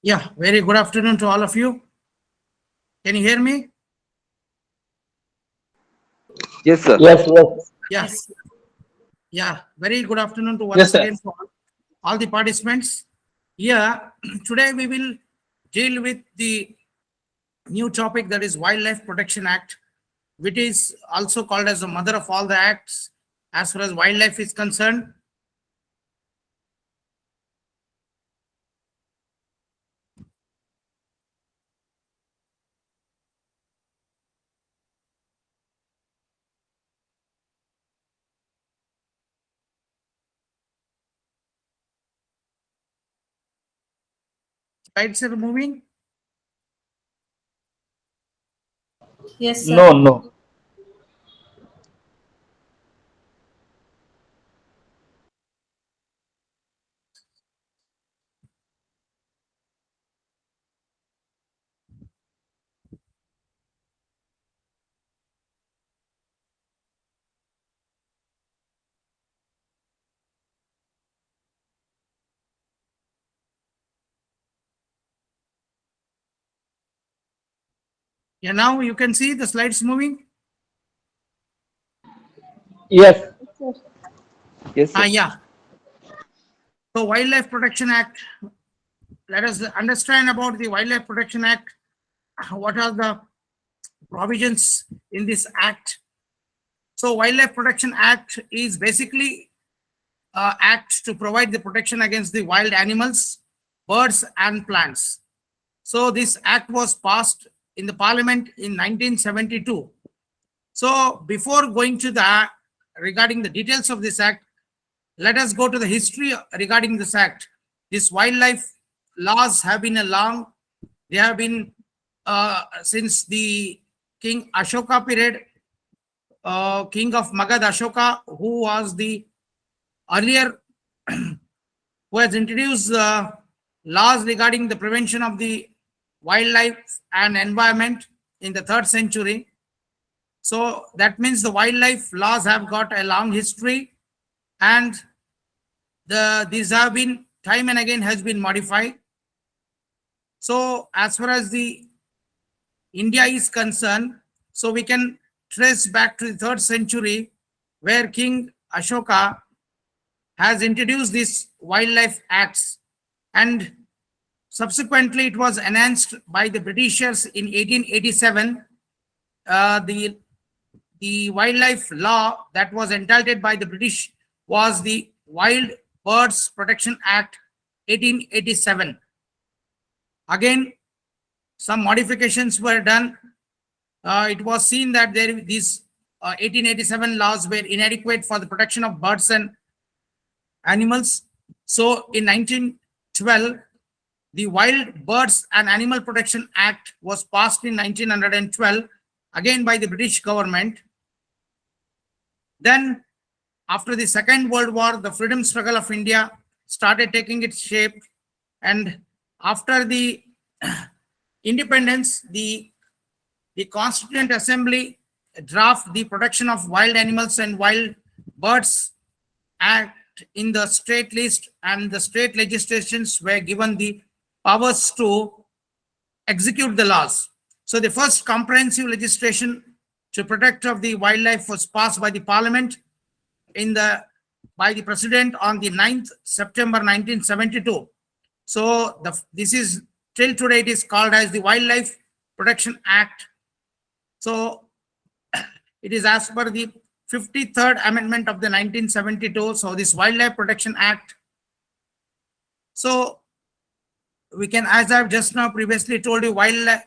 Yeah, very good afternoon to all of you. Can you hear me? Yes, sir. Yes, yes, Yes. Yeah, very good afternoon to yes, once sir. again to all the participants. Yeah, today we will deal with the new topic, that is Wildlife Protection Act, which is also called as the mother of all the acts as far as wildlife is concerned. Slides are moving. Yes, No, sir. no. Yeah, now you can see the slides moving. Yes, Yes, sir. Yeah. So Wildlife Protection Act. Let us understand about the Wildlife Protection Act. What are the provisions in this act? So Wildlife Protection Act is basically act to provide the protection against the wild animals, birds and plants. So this act was passed in the parliament in 1972. So before going to the regarding the details of this act, let us go to the history regarding this act. These wildlife laws have been a long, they have been since the King Ashoka period, King of Magad Ashoka, who was the earlier, who has introduced laws regarding the prevention of the wildlife and environment in the 3rd century. So that means the wildlife laws have got a long history, and these have been time and again has been modified. So as far as the India is concerned, so we can trace back to the 3rd century, where King Ashoka has introduced these wildlife acts, and subsequently it was enhanced by the Britishers in 1887. The wildlife law that was entitled by the British was the Wild Birds Protection Act 1887. Again, some modifications were done. It was seen that these 1887 laws were inadequate for the protection of birds and animals. So in 1912, the Wild Birds and Animal Protection Act was passed in 1912, again by the British government. Then, after the Second World War, the freedom struggle of India started taking its shape, and after the independence, the Constituent Assembly draft the Protection of Wild Animals and Wild Birds Act in the state list, and the state legislations were given the powers to execute the laws. So the first comprehensive legislation to protect of the wildlife was passed by the Parliament in the by the President on the 9th September 1972. So this is till today it is called as the Wildlife Protection Act. So it is as per the 53rd Amendment of the 1972. So this Wildlife Protection Act. So we can, as I've just now previously told you, wildlife.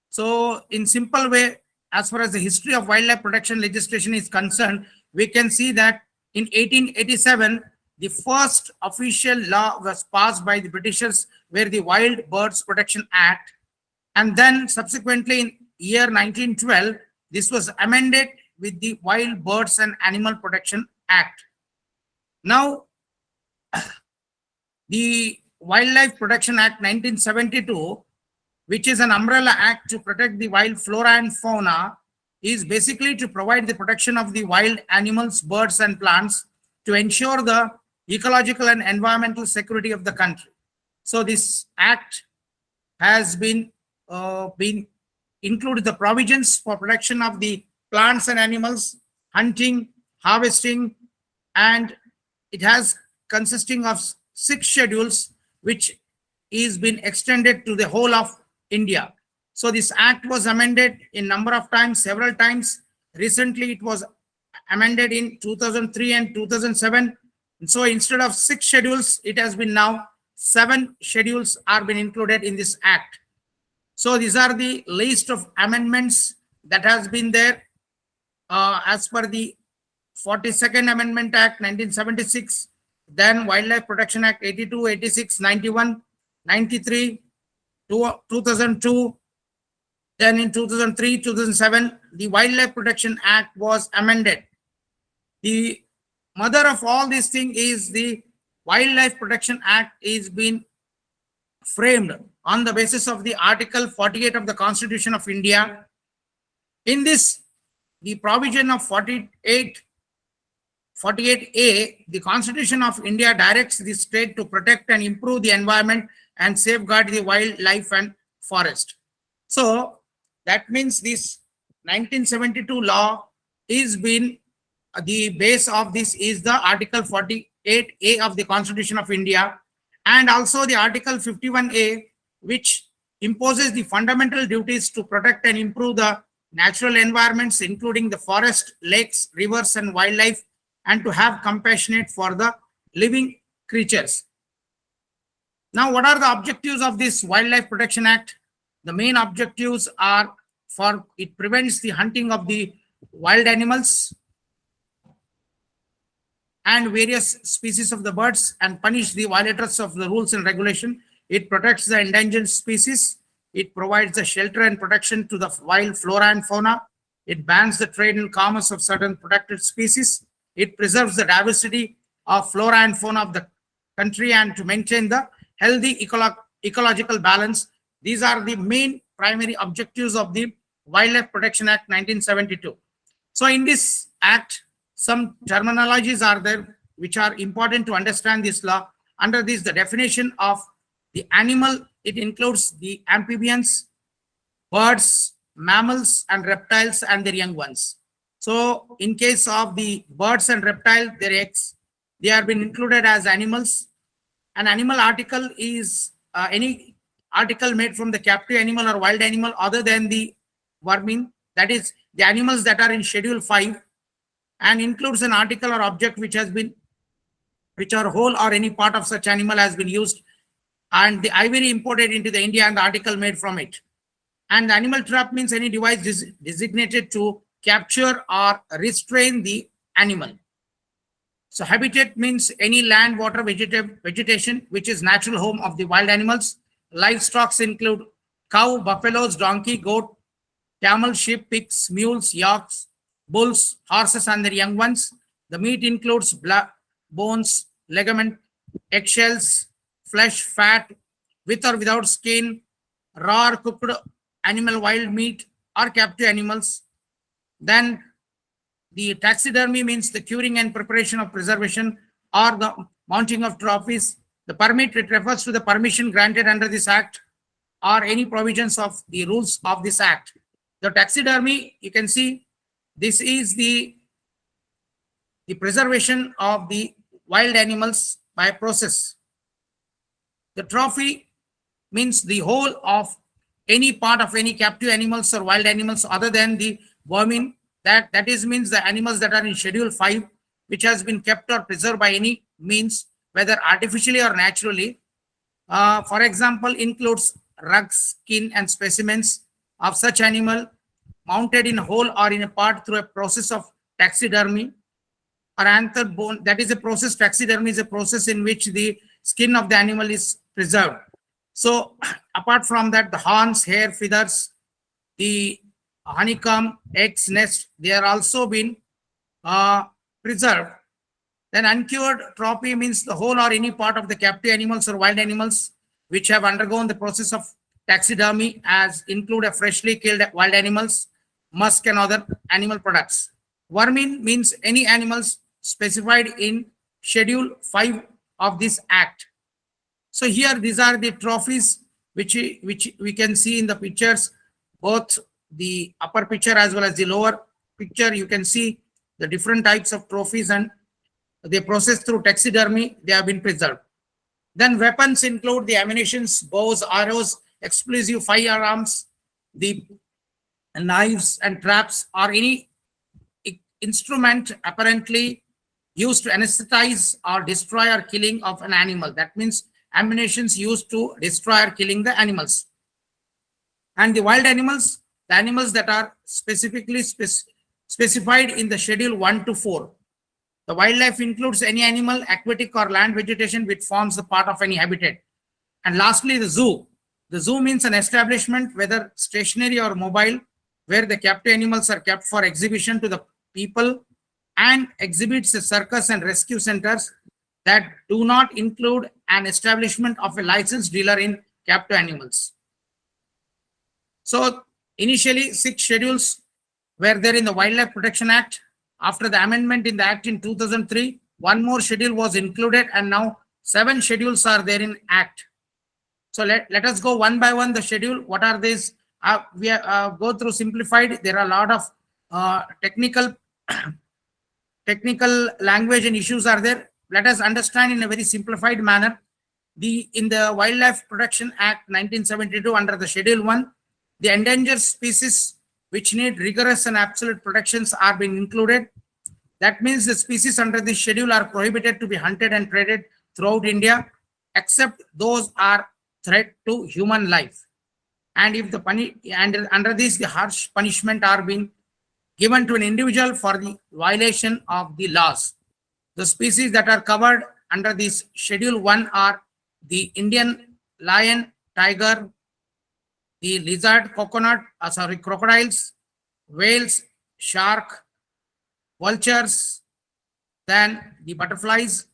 So in simple way, as far as the history of wildlife protection legislation is concerned, we can see that in 1887, the first official law was passed by the Britishers, where the Wild Birds Protection Act, and then subsequently in year 1912, this was amended with the Wild Birds and Animal Protection Act. Now, the Wildlife Protection Act 1972, which is an umbrella act to protect the wild flora and fauna, is basically to provide the protection of the wild animals, birds and plants to ensure the ecological and environmental security of the country. So this act has been included the provisions for protection of the plants and animals, hunting, harvesting, and it has consisting of 6 schedules, which is been extended to the whole of India. So this act was amended in number of times, several times. Recently, it was amended in 2003 and 2007. And so instead of 6 schedules, it has been now 7 schedules are been included in this act. So these are the list of amendments that has been there as per the 42nd Amendment Act 1976, then Wildlife Protection Act 82, 86, 91, 93, 2002, then in 2003, 2007, the Wildlife Protection Act was amended. The mother of all these things is the Wildlife Protection Act is being framed on the basis of the Article 48 of the Constitution of India. In this, the provision of 48A, the Constitution of India directs the state to protect and improve the environment and safeguard the wildlife and forest. So that means this 1972 law is been the base of this is the Article 48A of the Constitution of India, and also the Article 51A, which imposes the fundamental duties to protect and improve the natural environments, including the forest, lakes, rivers, and wildlife, and to have compassionate for the living creatures. Now, what are the objectives of this Wildlife Protection Act? The main objectives are for it prevents the hunting of the wild animals and various species of the birds and punish the violators of the rules and regulation. It protects the endangered species. It provides the shelter and protection to the wild flora and fauna. It bans the trade and commerce of certain protected species. It preserves the diversity of flora and fauna of the country and to maintain the healthy ecological balance. These are the main primary objectives of the Wildlife Protection Act 1972. So in this act, some terminologies are there which are important to understand this law. Under this, the definition of the animal, it includes the amphibians, birds, mammals, and reptiles and their young ones. So in case of the birds and reptiles, their eggs, they are been included as animals. An animal article is any article made from the captive animal or wild animal other than the vermin, that is the animals that are in Schedule 5, and includes an article or object which are whole or any part of such animal has been used, and the ivory imported into the India and the article made from it. And the animal trap means any device designated to capture or restrain the animal. So habitat means any land, water, vegetation which is natural home of the wild animals. Livestock include cow, buffaloes, donkey, goat, camel, sheep, pigs, mules, yaks, bulls, horses, and their young ones. The meat includes blood, bones, ligament, eggshells, flesh, fat, with or without skin, raw or cooked animal, wild meat, or captive animals. Then the taxidermy means the curing and preparation of preservation or the mounting of trophies. The permit, it refers to the permission granted under this act or any provisions of the rules of this act. The taxidermy, you can see, this is the preservation of the wild animals by process. The trophy means the whole of any part of any captive animals or wild animals other than the vermin. That is means the animals that are in Schedule 5, which has been kept or preserved by any means, whether artificially or naturally. For example, includes rugs, skin, and specimens of such animal mounted in whole or in a part through a process of taxidermy or anther bone. That is a process. Taxidermy is a process in which the skin of the animal is preserved. So apart from that, the horns, hair, feathers, the honeycomb, eggs, nest, they are also been preserved. Then uncured trophy means the whole or any part of the captive animals or wild animals which have undergone the process of taxidermy, as include a freshly killed wild animals, musk, and other animal products. Vermin means any animals specified in Schedule 5 of this act. So here, these are the trophies which we can see in the pictures, both the upper picture as well as the lower picture. You can see the different types of trophies, and they processed through taxidermy. They have been preserved. Then weapons include the ammunitions, bows, arrows, explosive firearms, the knives and traps, or any instrument apparently used to anesthetize or destroy or killing of an animal. That means ammunitions used to destroy or killing the animals. And the wild animals, the animals that are specifically specified in the schedule 1 to 4. The wildlife includes any animal, aquatic or land vegetation which forms the part of any habitat. And lastly, the zoo. The zoo means an establishment, whether stationary or mobile, where the captive animals are kept for exhibition to the people, and exhibits the circus and rescue centers that do not include an establishment of a licensed dealer in captive animals. So initially 6 schedules were there in the Wildlife Protection Act. After the amendment in the Act in 2003, one more schedule was included, and now 7 schedules are there in Act. So let us go one by one the schedule. What are these? We go through simplified. There are a lot of technical language and issues are there. Let us understand in a very simplified manner. In the Wildlife Protection Act 1972, under the Schedule 1, the endangered species which need rigorous and absolute protections are being included. That means the species under this schedule are prohibited to be hunted and traded throughout India, except those are threat to human life. And if under this, the harsh punishment are being given to an individual for the violation of the laws. The species that are covered under this Schedule 1 are the Indian lion, tiger, the lizard, crocodiles, whales, shark, vultures, then the butterflies,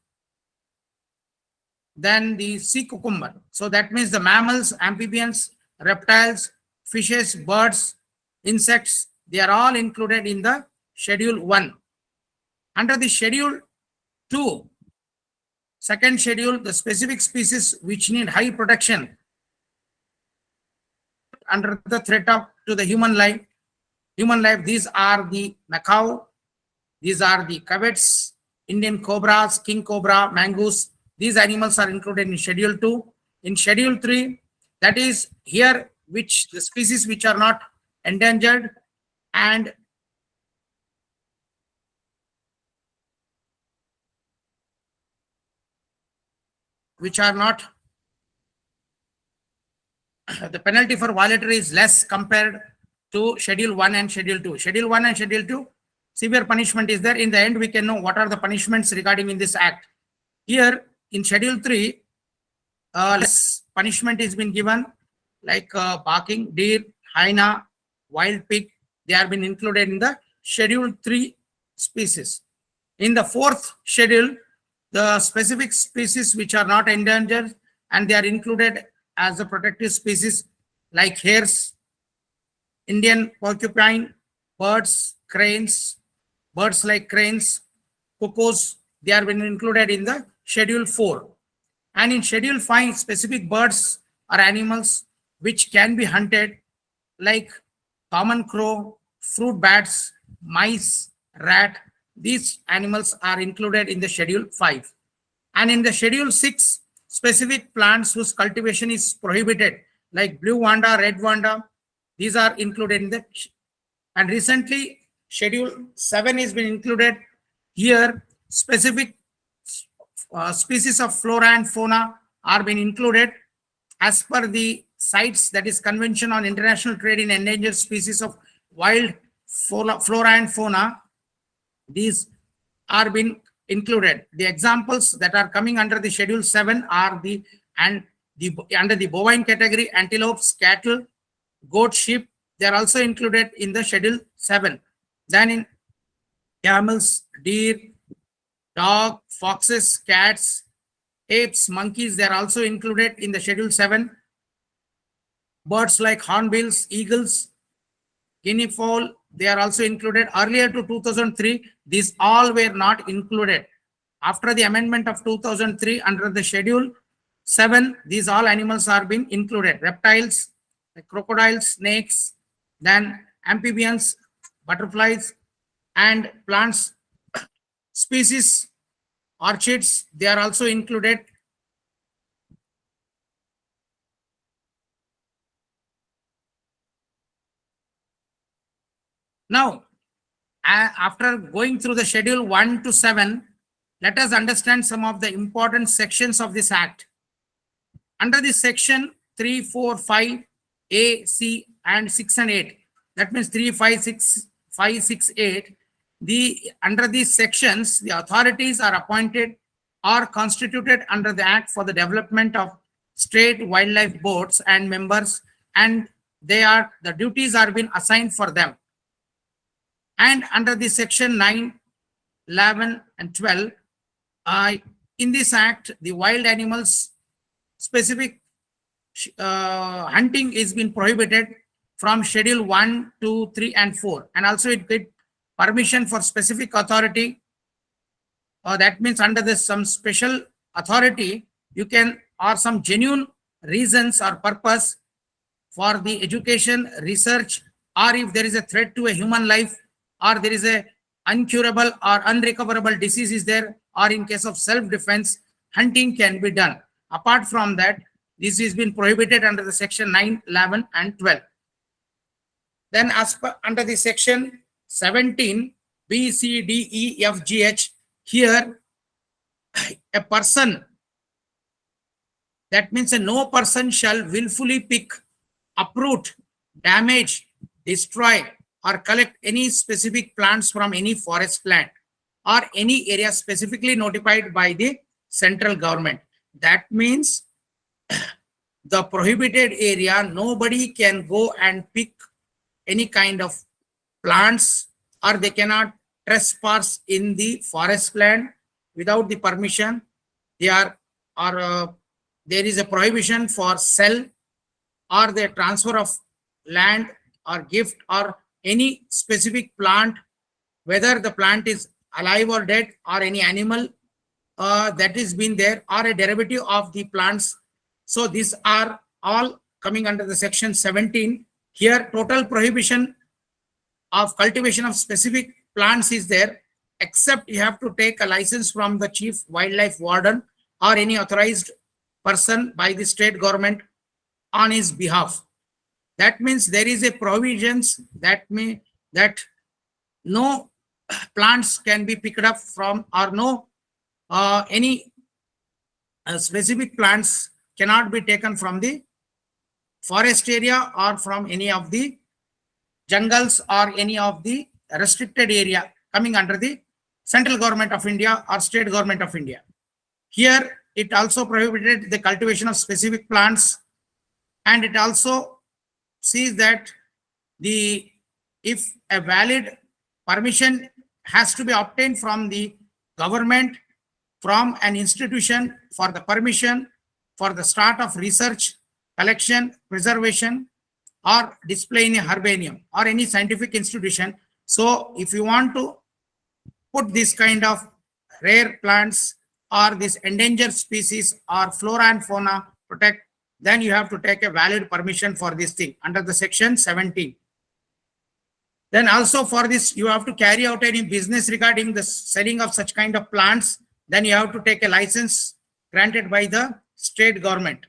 then the sea cucumber. So that means the mammals, amphibians, reptiles, fishes, birds, insects, they are all included in the Schedule 1. Under the Schedule 2, second schedule, the specific species which need high protection under the threat to the human life, these are the macaw, these are the coyotes, Indian cobras, king cobra, mongoose. These animals are included in Schedule 2. In Schedule 3, that is here which the species which are not endangered and which are not, the penalty for violator is less compared to Schedule 1 and Schedule 2. Schedule 1 and Schedule 2, severe punishment is there. In the end, we can know what are the punishments regarding in this act. Here in Schedule 3, less punishment is been given, like barking, deer, hyena, wild pig. They have been included in the Schedule 3 species. In the 4th schedule, the specific species which are not endangered and they are included as a protected species, like hares, Indian porcupine, birds, cranes, birds like cranes, cuckoos, they are been included in the Schedule 4. And in Schedule 5, specific birds or animals which can be hunted, like common crow, fruit bats, mice, rat. These animals are included in the Schedule 5. And in the Schedule 6, specific plants whose cultivation is prohibited, like blue vanda, red vanda, these are included in the. And recently, Schedule 7 has been included. Here, specific species of flora and fauna are being included as per the CITES, that is Convention on International Trade in Endangered Species of Wild Flora and Fauna. These are being included. The examples that are coming under the Schedule 7 are under the bovine category, antelopes, cattle, goat, sheep. They are also included in the Schedule 7. Then in camels, deer, dog, foxes, cats, apes, monkeys, they are also included in the Schedule 7. Birds like hornbills, eagles, guinea fowl, they are also included. Earlier to 2003, these all were not included. After the amendment of 2003, under the Schedule 7, these all animals are being included. Reptiles, like crocodiles, snakes, then amphibians, butterflies, and plants species, orchids, they are also included. Now, after going through the schedule 1 to 7, let us understand some of the important sections of this act. Under this section 3, 4, 5, A, C, and 6 and 8, that means 3, 5, 6, 5, 6, 8, under these sections, the authorities are appointed or constituted under the act for the development of state wildlife boards and members, and the duties are being assigned for them. And under the section 9, 11, and 12, in this act, the wild animals specific hunting is being prohibited from schedule 1, 2, 3, and 4. And also it get permission for specific authority. That means under this some special authority, you can, or some genuine reasons or purpose for the education, research, or if there is a threat to a human life, or there is a incurable or unrecoverable disease is there, or in case of self-defense, hunting can be done. Apart from that, this has been prohibited under the section 9, 11, and 12. Then as per under the section 17, B, C, D, E, F, G, H, here a person, that means no person shall willfully pick, uproot, damage, destroy, or collect any specific plants from any forest land or any area specifically notified by the central government. That means the prohibited area, nobody can go and pick any kind of plants, or they cannot trespass in the forest land without the permission. There is a prohibition for sell or the transfer of land or gift or any specific plant, whether the plant is alive or dead, or any animal that is been there, or a derivative of the plants. So these are all coming under the section 17. Here total prohibition of cultivation of specific plants is there, except you have to take a license from the chief wildlife warden or any authorized person by the state government on his behalf. That means there is a provisions that no plants can be picked up from, or no any specific plants cannot be taken from the forest area or from any of the jungles or any of the restricted area coming under the central government of India or state government of India. Here it also prohibited the cultivation of specific plants, and it also sees that if a valid permission has to be obtained from the government, from an institution, for the permission for the start of research, collection, preservation, or display in a herbarium or any scientific institution. So if you want to put this kind of rare plants or this endangered species or flora and fauna protect, then you have to take a valid permission for this thing under the section 17. Then also for this, you have to carry out any business regarding the selling of such kind of plants. Then you have to take a license granted by the state government.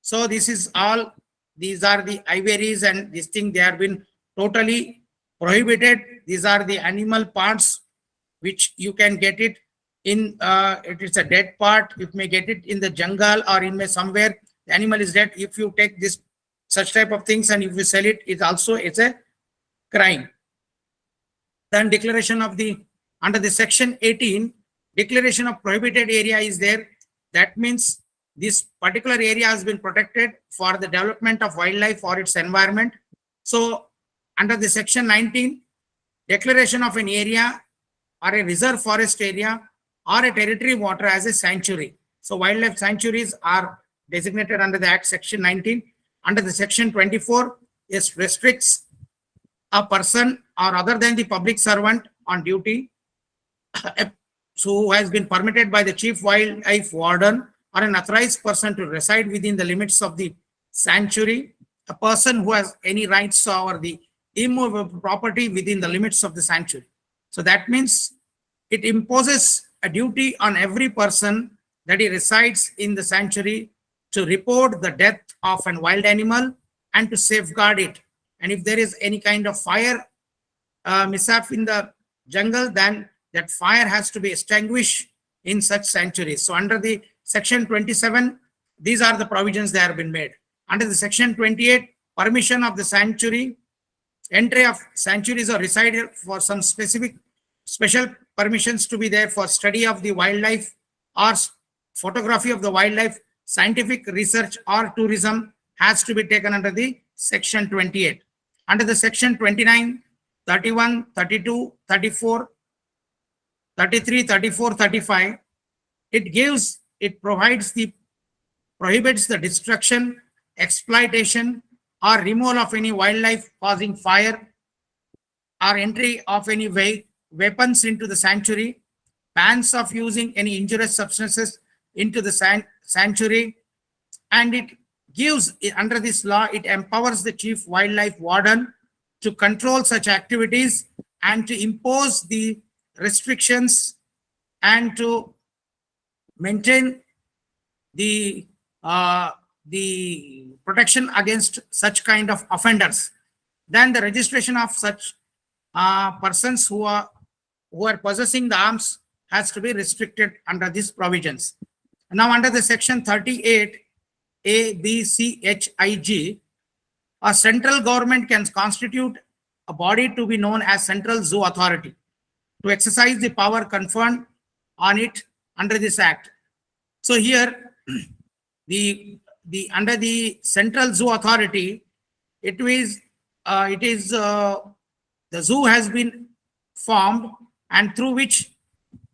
So this is all, these are the ivories and this thing, they have been totally prohibited. These are the animal parts which you can get it in, it is a dead part. You may get it in the jungle or in somewhere the animal is dead. If you take this such type of things and if you sell it, it's a crime. Then declaration of the, under the section 18, declaration of prohibited area is there. That means this particular area has been protected for the development of wildlife or its environment. So under the section 19, declaration of an area or a reserve forest area or a territory water as a sanctuary. So wildlife sanctuaries are designated under the Act section 19. Under the section 24, it restricts a person or other than the public servant on duty so who has been permitted by the chief wildlife warden or an authorized person to reside within the limits of the sanctuary, a person who has any rights over the immovable property within the limits of the sanctuary. So that means it imposes a duty on every person that he resides in the sanctuary to report the death of an wild animal and to safeguard it. And if there is any kind of fire mishap in the jungle, then that fire has to be extinguished in such sanctuaries. So under the section 27, these are the provisions that have been made. Under the section 28, permission of the sanctuary, entry of sanctuaries or reside for some special permissions to be there for study of the wildlife or photography of the wildlife, scientific research or tourism has to be taken under the section 28. Under the section 29, 31, 32, 34, 33, 34, 35, it prohibits the destruction, exploitation, or removal of any wildlife causing fire, or entry of any weapons into the sanctuary, bans of using any injurious substances into the sanctuary, and it gives, under this law, it empowers the chief wildlife warden to control such activities and to impose the restrictions and to maintain the protection against such kind of offenders. Then the registration of such persons who are possessing the arms has to be restricted under these provisions. Now under the section 38 A, B, C, H, I, G, a central government can constitute a body to be known as Central Zoo Authority to exercise the power conferred on it under this act. So here the under the Central Zoo Authority, the zoo has been formed, and through which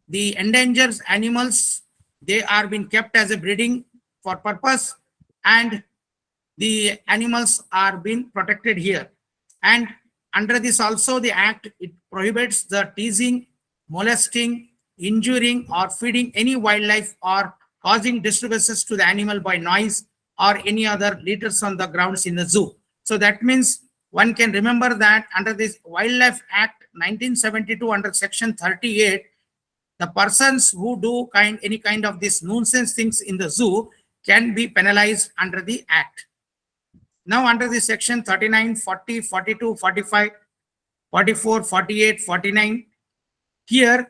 the endangered animals, they are being kept as a breeding for purpose, and the animals are being protected here. And under this also, the act, it prohibits the teasing, molesting, injuring or feeding any wildlife or causing disturbances to the animal by noise or any other litters on the grounds in the zoo. So that means one can remember that under this Wildlife Act 1972, under section 38, the persons who do any kind of this nuisance things in the zoo can be penalized under the act. Now under the section 39, 40, 42, 45, 44, 48, 49, here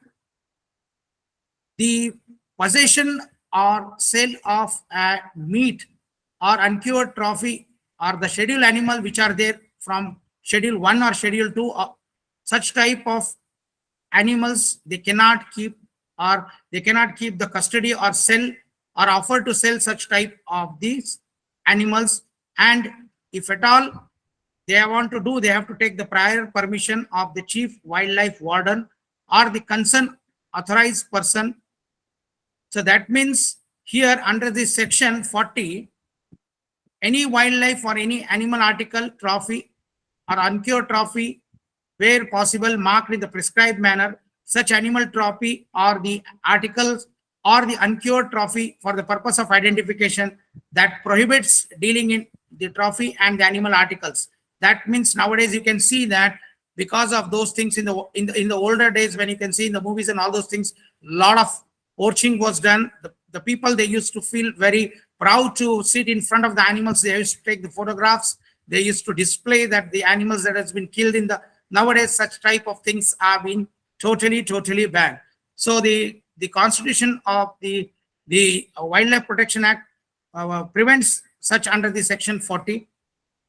the possession or sale of meat or uncured trophy or the scheduled animal which are there from schedule 1 or schedule 2, such type of animals they cannot keep, or they cannot keep the custody or sell or offer to sell such type of these animals. And if at all they want to do, they have to take the prior permission of the chief wildlife warden or the concerned authorized person. So that means here under this section 40, any wildlife or any animal article, trophy or uncured trophy, where possible, marked in the prescribed manner, such animal trophy or the articles or the uncured trophy for the purpose of identification, that prohibits dealing in the trophy and the animal articles. That means nowadays you can see that because of those things in the older days, when you can see in the movies and all those things, lot of poaching was done. The people, they used to feel very proud to sit in front of the animals. They used to take the photographs. They used to display that the animals that has been killed in the, nowadays such type of things are being totally banned. So the constitution of the Wildlife Protection Act prevents such under the section 40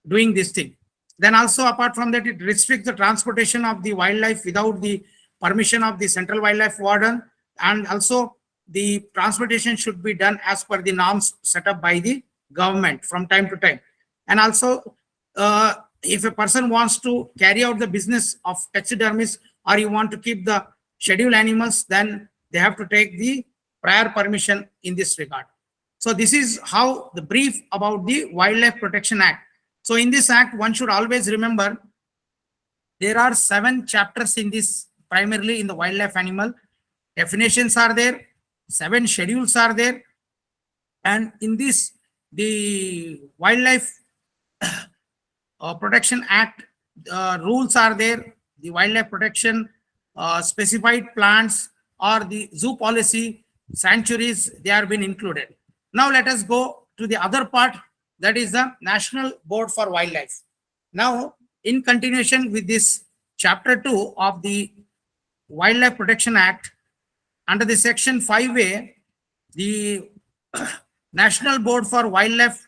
doing this thing. Then also apart from that, it restricts the transportation of the wildlife without the permission of the central wildlife warden, and also the transportation should be done as per the norms set up by the government from time to time. And also if a person wants to carry out the business of taxidermist, or you want to keep the scheduled animals, then they have to take the prior permission in this regard. So this is how the brief about the Wildlife Protection Act. So in this act, one should always remember there are 7 chapters in this, primarily in the wildlife animal. Definitions are there, 7 schedules are there, And in this, the Wildlife Protection Act rules are there. The wildlife protection, specified plants, or the zoo policy, sanctuaries, they are been included. Now let us go to the other part, that is the National Board for Wildlife. Now, in continuation with this chapter 2 of the Wildlife Protection Act, under the section 5A, the National Board for Wildlife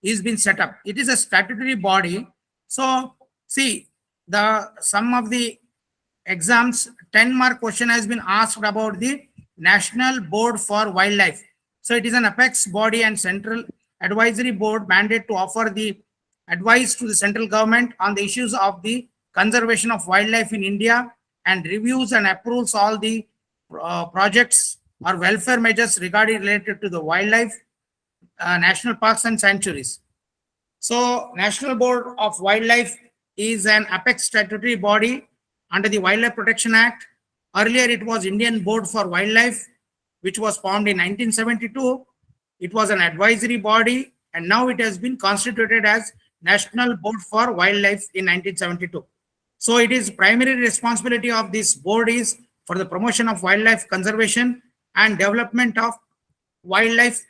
is been set up. It is a statutory body. So see, the some of the exams 10-mark question has been asked about the National Board for Wildlife. So it is an apex body and central advisory board mandate to offer the advice to the central government on the issues of the conservation of wildlife in India, and reviews and approves all the projects or welfare measures regarding related to the wildlife, national parks and sanctuaries. So National Board of Wildlife is an apex statutory body under the Wildlife Protection Act. Earlier it was Indian Board for Wildlife, which was formed in 1972. It was an advisory body, and now it has been constituted as National Board for Wildlife in 1972. So it is primary responsibility of this board is for the promotion of wildlife conservation and development of wildlife.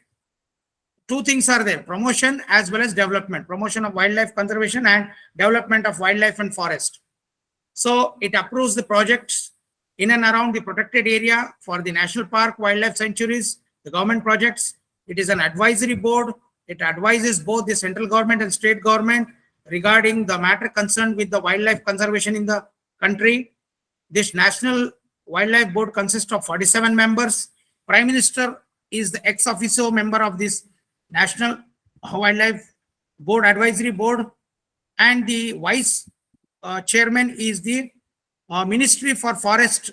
Two things are there: promotion as well as development, promotion of wildlife conservation and development of wildlife and forest. So it approves the projects in and around the protected area for the national park, wildlife sanctuaries, the government projects. It is an advisory board. It advises both the central government and state government regarding the matter concerned with the wildlife conservation in the country. This National Wildlife Board consists of 47 members. Prime Minister is the ex officio member of this National Wildlife Board Advisory Board, and the vice chairman is the Ministry for Forest,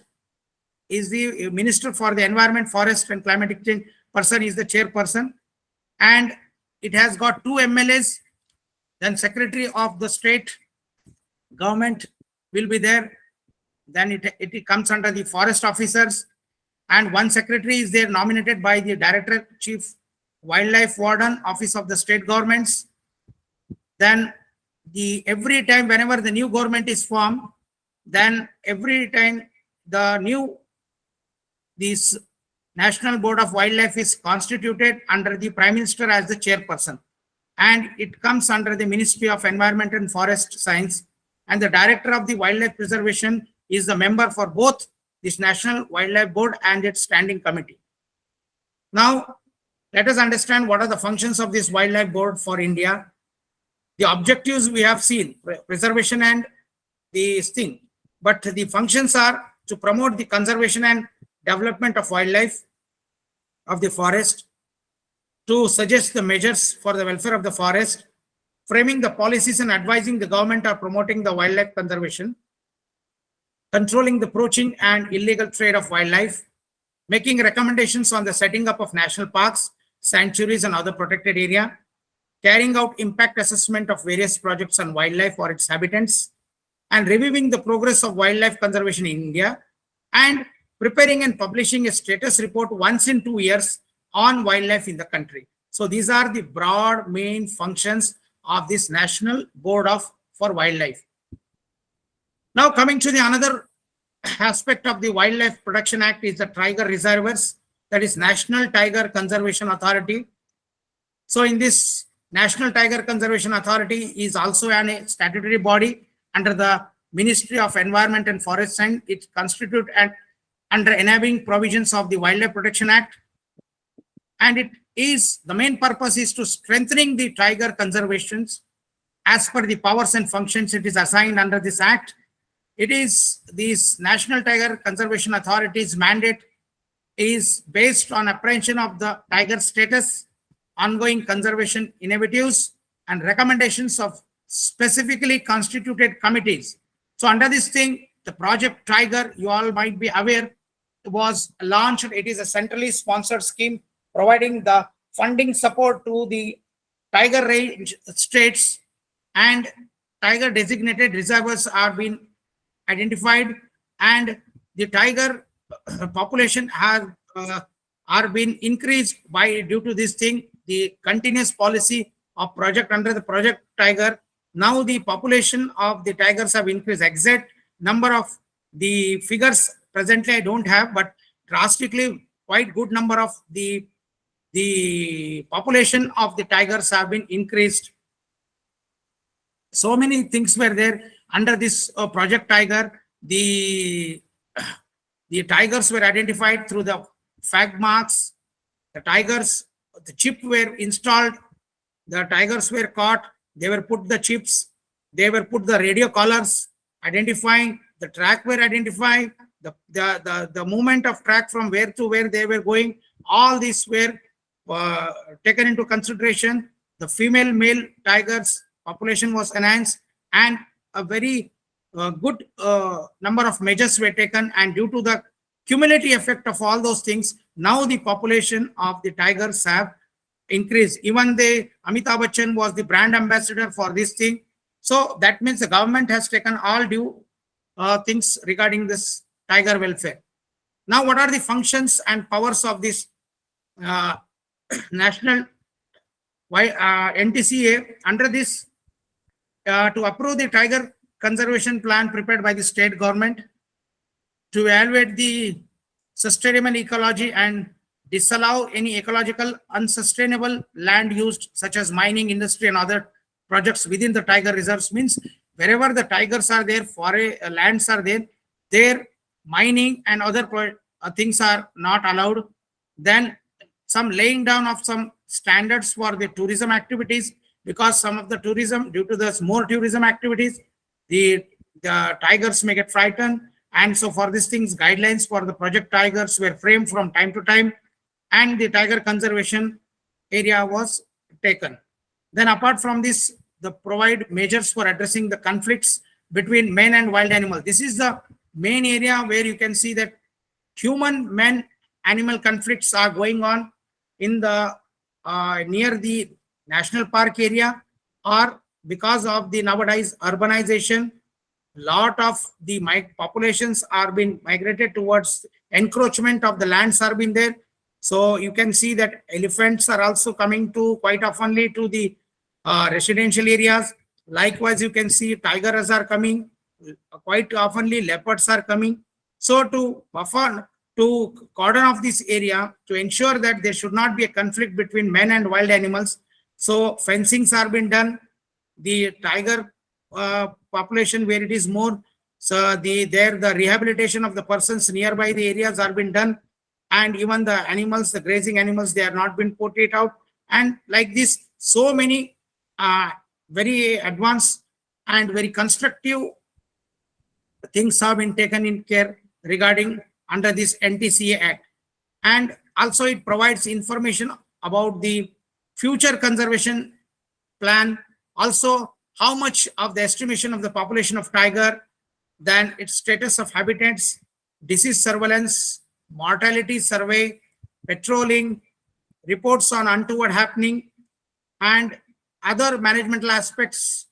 is the Minister for the Environment, Forest and Climatic Change person is the chairperson, and it has got 2 MLAs. Then Secretary of the State Government will be there. Then it comes under the forest officers, and 1 secretary is there nominated by the Director Chief Wildlife Warden Office of the state governments. Then every time whenever the new government is formed, then every time this National Board of Wildlife is constituted under the Prime Minister as the chairperson, and it comes under the Ministry of Environment and Forest Science, and the Director of the Wildlife Preservation is the member for both this National Wildlife Board and its standing committee. Now, let us understand what are the functions of this Wildlife Board for India. The objectives we have seen, preservation and this thing, but the functions are to promote the conservation and development of wildlife, of the forest, to suggest the measures for the welfare of the forest, framing the policies and advising the government or promoting the wildlife conservation, controlling the poaching and illegal trade of wildlife, making recommendations on the setting up of national parks, sanctuaries and other protected area, carrying out impact assessment of various projects on wildlife or its habitants, and reviewing the progress of wildlife conservation in India, and preparing and publishing a status report once in 2 years on wildlife in the country. So these are the broad main functions of this National Board for Wildlife. Now coming to the another aspect of the Wildlife Protection Act is the tiger reservoirs, that is National Tiger Conservation Authority. So in this National Tiger Conservation Authority is also a statutory body under the Ministry of Environment and Forest, and it constitutes under enabling provisions of the Wildlife Protection Act. And it is, the main purpose is to strengthening the tiger conservations as per the powers and functions it is assigned under this act. It is this National Tiger Conservation Authority's mandate is based on apprehension of the tiger status, ongoing conservation initiatives, and recommendations of specifically constituted committees. So under this thing, the Project Tiger, you all might be aware, was launched. It is a centrally sponsored scheme providing the funding support to the tiger range states, and tiger designated reservoirs are being identified, and the tiger population are been increased by due to this thing. the continuous policy of project under the Project Tiger, now the population of the tigers have increased. Exact number of the figures presently I don't have, but drastically quite good number of the population of the tigers have been increased. So many things were there under this Project Tiger. The tigers were identified through the fag marks. The tigers, the chip were installed. The tigers were caught. They were put the chips. They were put the radio collars, identifying the track were identified. The movement of track from where to where they were going. All these were taken into consideration. The female male tigers population was enhanced, and a very good number of measures were taken. And due to the cumulative effect of all those things, now the population of the tigers have increased. Even the Amitabh Bachchan was the brand ambassador for this thing. So that means the government has taken all due things regarding this tiger welfare. Now, what are the functions and powers of this national NTCA? Under this, to approve the tiger conservation plan prepared by the state government, to evaluate the sustainable ecology and disallow any ecological unsustainable land used, such as mining, industry, and other projects within the tiger reserves. Means wherever the tigers are there, lands are there, their mining and other things are not allowed. Then some laying down of some standards for the tourism activities, because some of the tourism, due to the more tourism activities, the tigers may get frightened. And so for these things, guidelines for the Project Tigers were framed from time to time, and the tiger conservation area was taken. Then apart from this, the provide measures for addressing the conflicts between men and wild animals. This is the main area where you can see that human man animal conflicts are going on in the near the national park area, or because of the nowadays urbanization, lot of the populations are being migrated towards encroachment of the lands are being there. So you can see that elephants are also coming to quite oftenly to the residential areas. Likewise, you can see tigers are coming quite oftenly, leopards are coming. So to buffer, to cordon off this area, to ensure that there should not be a conflict between men and wild animals, so fencings are being done. The tiger population where it is more, so the rehabilitation of the persons nearby the areas are being done, and even the animals, the grazing animals, they are not been put it out. And like this, so many very advanced and very constructive things have been taken in care regarding under this NTCA Act. And also it provides information about the future conservation plan, also how much of the estimation of the population of tiger, then its status of habitats, disease surveillance, mortality survey, patrolling, reports on untoward happening, and other managemental aspects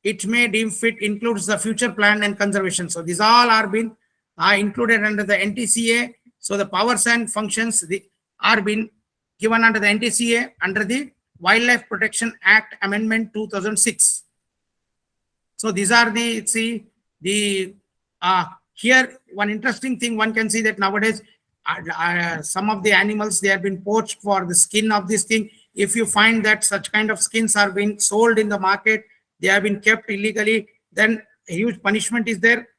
it may deem fit includes the future plan and conservation. So these all are been included under the NTCA. So the powers and functions are been given under the NTCA under the Wildlife Protection Act Amendment 2006. So these are here one interesting thing one can see that nowadays some of the animals, they have been poached for the skin of this thing. If you find that such kind of skins are being sold in the market, they have been kept illegally, then a huge punishment is there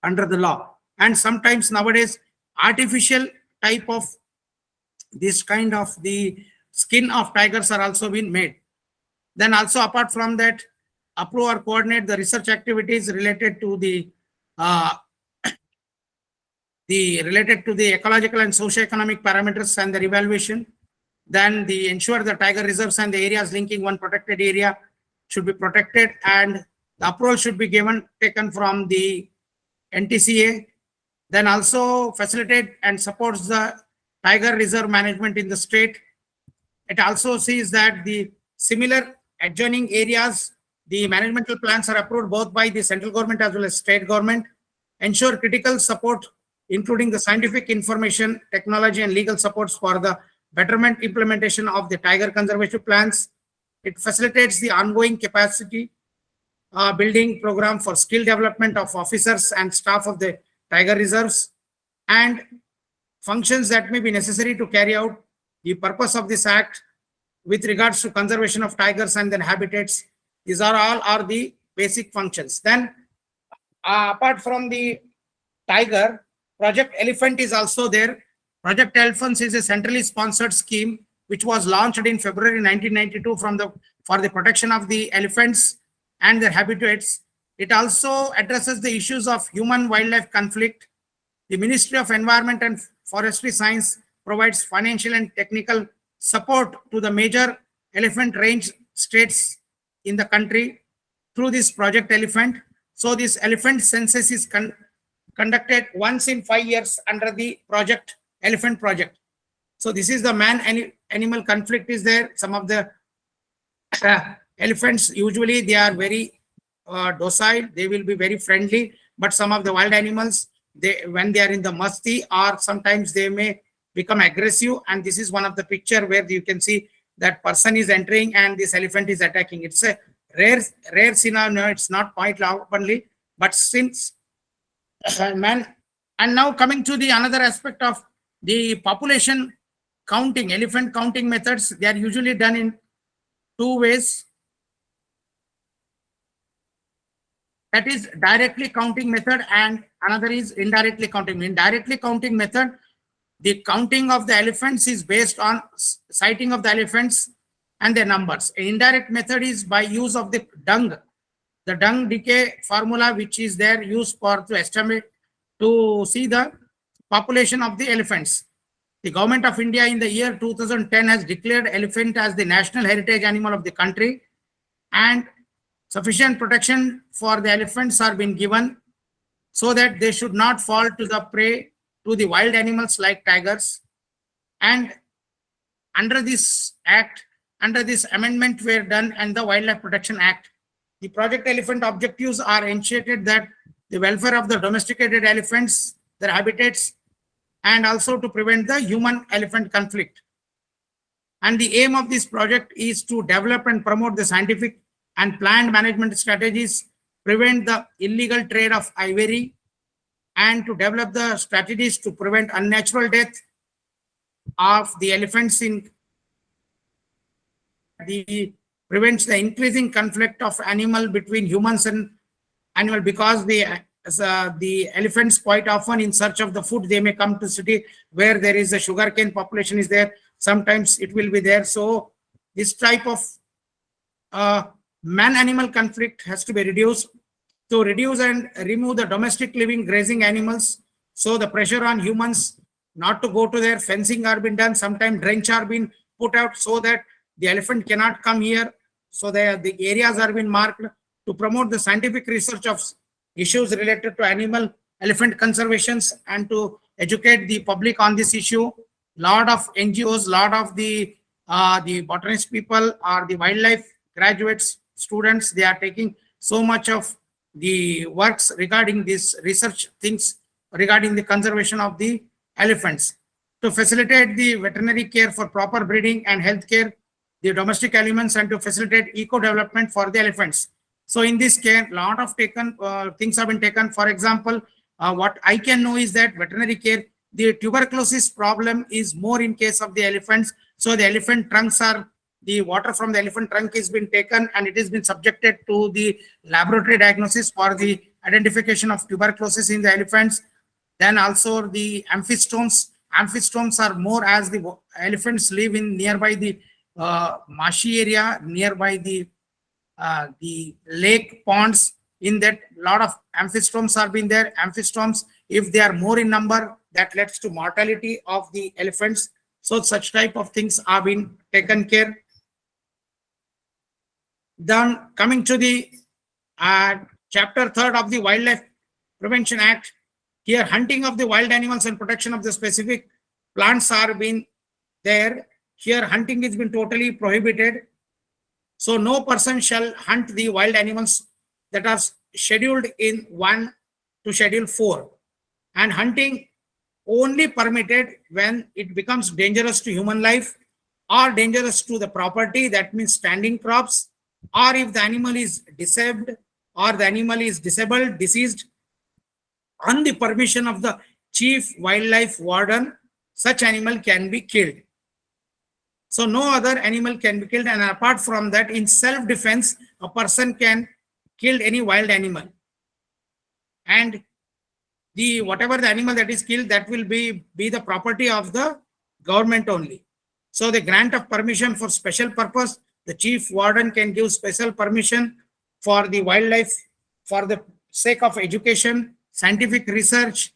under the law. And sometimes nowadays artificial type of this kind of the skin of tigers are also being made. Then also apart from that, approve or coordinate the research activities related to the ecological and socio-economic parameters and their evaluation. Then the ensure the tiger reserves and the areas linking one protected area should be protected, and the approval should be taken from the NTCA. Then also facilitate and supports the tiger reserve management in the state. It also sees that the similar adjoining areas, the managemental plans are approved both by the central government as well as state government. Ensure critical support, including the scientific information, technology, and legal supports for the betterment implementation of the tiger conservation plans. It facilitates the ongoing capacity building program for skill development of officers and staff of the tiger reserves, and functions that may be necessary to carry out the purpose of this act with regards to conservation of tigers and their habitats. These are all are the basic functions. Then apart from the tiger, Project Elephant is also there. Project Elephant is a centrally sponsored scheme which was launched in February 1992 for the protection of the elephants and their habitats. It also addresses the issues of human-wildlife conflict. The Ministry of Environment and Forestry Science provides financial and technical support to the major elephant range states in the country through this Project Elephant. So this elephant census is conducted once in 5 years under the Project Elephant project. So this is the man-animal conflict is there. Some of the elephants, usually they are very docile, they will be very friendly, but some of the wild animals, when they are in the masti, or sometimes they may become aggressive. And this is one of the picture where you can see that person is entering and this elephant is attacking. It's a rare scenario. It's not quite openly, but since man. And now coming to the another aspect of the population counting, elephant counting methods, they are usually done in two ways. That is directly counting method, and another is indirectly counting. In directly counting method, the counting of the elephants is based on sighting of the elephants and their numbers. An indirect method is by use of the dung decay formula, which is there used for to estimate to see the population of the elephants. The government of India in the year 2010 has declared elephant as the national heritage animal of the country, and sufficient protection for the elephants are being given so that they should not fall to the prey to the wild animals like tigers. And under this act, under this amendment were done and the Wildlife Protection Act, the Project Elephant objectives are ensured that the welfare of the domesticated elephants, their habitats, and also to prevent the human-elephant conflict. And the aim of this project is to develop and promote the scientific and planned management strategies, prevent the illegal trade of ivory, and to develop the strategies to prevent unnatural death of the elephants in the prevents the increasing conflict of animal between humans and animal, because the elephants quite often in search of the food, they may come to city where there is a sugarcane population is there. Sometimes it will be there. So this type of man-animal conflict has to be reduced. To reduce and remove the domestic living grazing animals, so the pressure on humans not to go to their fencing are been done. Sometimes drench are being put out so that the elephant cannot come here. So the areas are being marked to promote the scientific research of issues related to animal elephant conservations and to educate the public on this issue. Lot of NGOs, lot of the botanist people or the wildlife graduates, students, they are taking so much of the works regarding this research things regarding the conservation of the elephants. To facilitate the veterinary care for proper breeding and health care, the domestic elements, and to facilitate eco development for the elephants. So in this care, lot of things have been taken. For example, what I can know is that veterinary care, the tuberculosis problem is more in case of the elephants. So the elephant trunks are, the water from the elephant trunk has been taken and it has been subjected to the laboratory diagnosis for the identification of tuberculosis in the elephants. Then also the amphistomes. Amphistomes are more as the elephants live in nearby the marshy area, nearby the lake ponds. In that, lot of amphistomes are been there. Amphistomes, if they are more in number, that leads to mortality of the elephants. So such type of things are being taken care. Then coming to the chapter 3rd of the Wildlife Prevention Act, here hunting of the wild animals and protection of the specific plants are being there. Here hunting has been totally prohibited. So no person shall hunt the wild animals that are scheduled in 1 to schedule 4. And hunting only permitted when it becomes dangerous to human life or dangerous to the property, that means standing crops, or if the animal is disabled or the animal is disabled, deceased, on the permission of the chief wildlife warden, such animal can be killed. So no other animal can be killed, and apart from that, in self-defense, a person can kill any wild animal, and the whatever the animal that is killed, that will be the property of the government only. So the grant of permission for special purpose, the chief warden can give special permission for the wildlife for the sake of education, scientific research,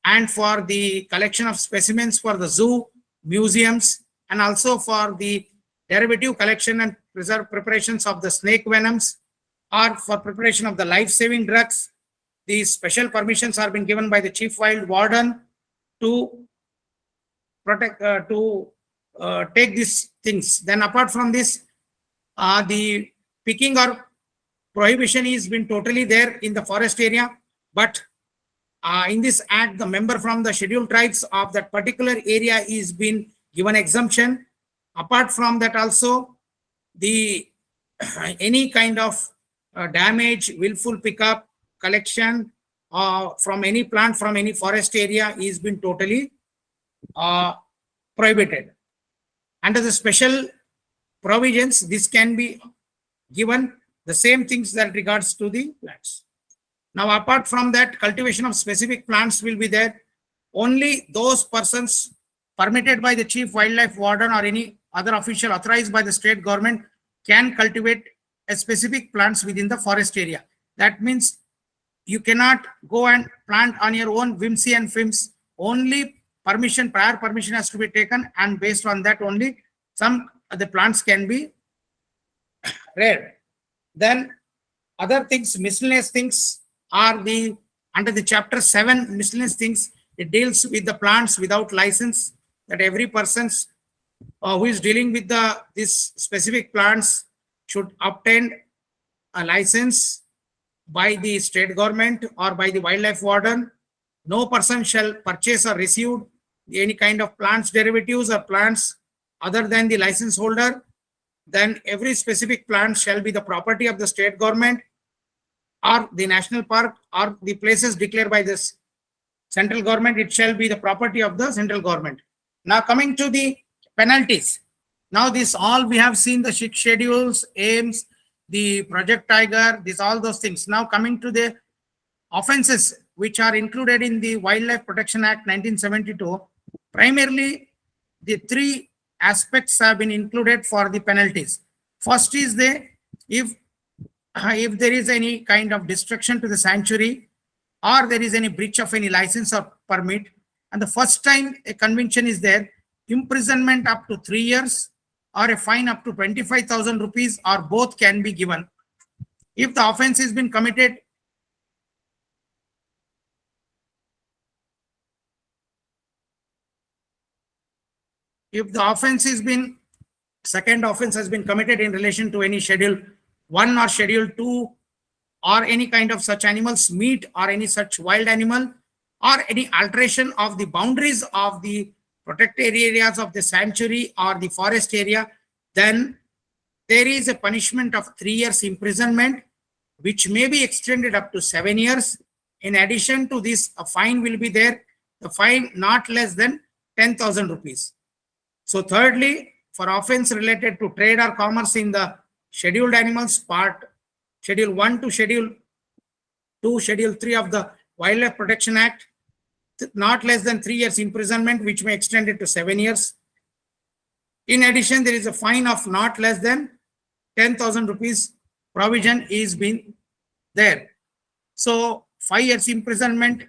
and for the collection of specimens for the zoo, museums, and also for the derivative collection and preparations of the snake venoms, or for preparation of the life-saving drugs. These special permissions are been given by the chief wild warden to protect, take these things. Then apart from this, the picking or prohibition is been totally there in the forest area, but in this act, the member from the scheduled tribes of that particular area is been given exemption. Apart from that, also the any kind of damage, willful pickup, collection from any plant from any forest area is been totally prohibited. Under the special provisions, this can be given the same things that regards to the plants. Now, apart from that, cultivation of specific plants will be there. Only those persons permitted by the chief wildlife warden or any other official authorized by the state government can cultivate a specific plants within the forest area. That means you cannot go and plant on your own whimsy and whims. Only permission, prior permission has to be taken, and based on that only some of the plants can be reared. Then other things, miscellaneous things, are the under the chapter 7 miscellaneous things. It deals with the plants without license, that every person's who is dealing with this specific plants should obtain a license by the state government or by the wildlife warden. No person shall purchase or receive any kind of plants derivatives or plants other than the license holder. Then every specific plant shall be the property of the state government or the national park or the places declared by this central government. It shall be the property of the central government. Now coming to the penalties. Now this all we have seen, the schedules, aims, the Project Tiger, this all those things. Now coming to the offenses which are included in the Wildlife Protection Act 1972, primarily the three aspects have been included for the penalties. First is if there is any kind of destruction to the sanctuary or there is any breach of any license or permit, and the first time a conviction is there, imprisonment up to 3 years or a fine up to 25,000 rupees or both can be given. If the offense has been committed second offense has been committed in relation to any schedule 1 or schedule 2 or any kind of such animals, meat or any such wild animal, or any alteration of the boundaries of the protected areas of the sanctuary or the forest area, then there is a punishment of 3 years imprisonment, which may be extended up to 7 years. In addition to this, a fine will be there, the fine not less than 10,000 rupees. So thirdly, for offense related to trade or commerce in the scheduled animals part, schedule 1 to schedule 2, schedule 3 of the Wildlife Protection Act, not less than 3 years imprisonment, which may extend it to 7 years. In addition, there is a fine of not less than 10,000 rupees provision is been there. So 5 years imprisonment.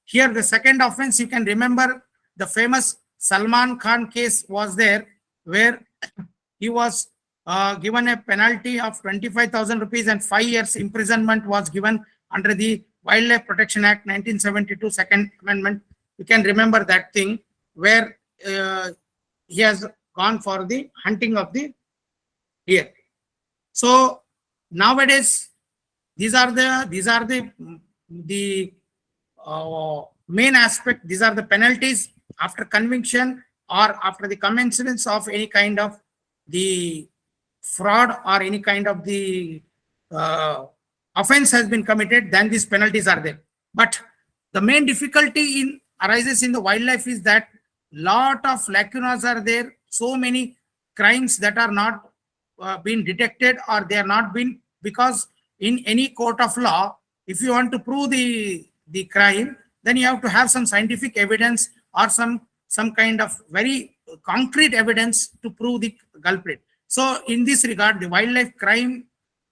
Here the second offense, you can remember the famous Salman Khan case was there, where he was given a penalty of 25,000 rupees and 5 years imprisonment was given under the Wildlife Protection Act 1972 Second Amendment. You can remember that thing, where he has gone for the hunting of the deer. So nowadays these are the main aspect, these are the penalties after conviction or after the commencement of any kind of the fraud or any kind of the offense has been committed, then these penalties are there. But the main difficulty in arises in the wildlife is that lot of lacunas are there. So many crimes that are not been detected, or they are not been, because in any court of law, if you want to prove the crime, then you have to have some scientific evidence or some kind of very concrete evidence to prove the culprit. So in this regard, the Wildlife Crime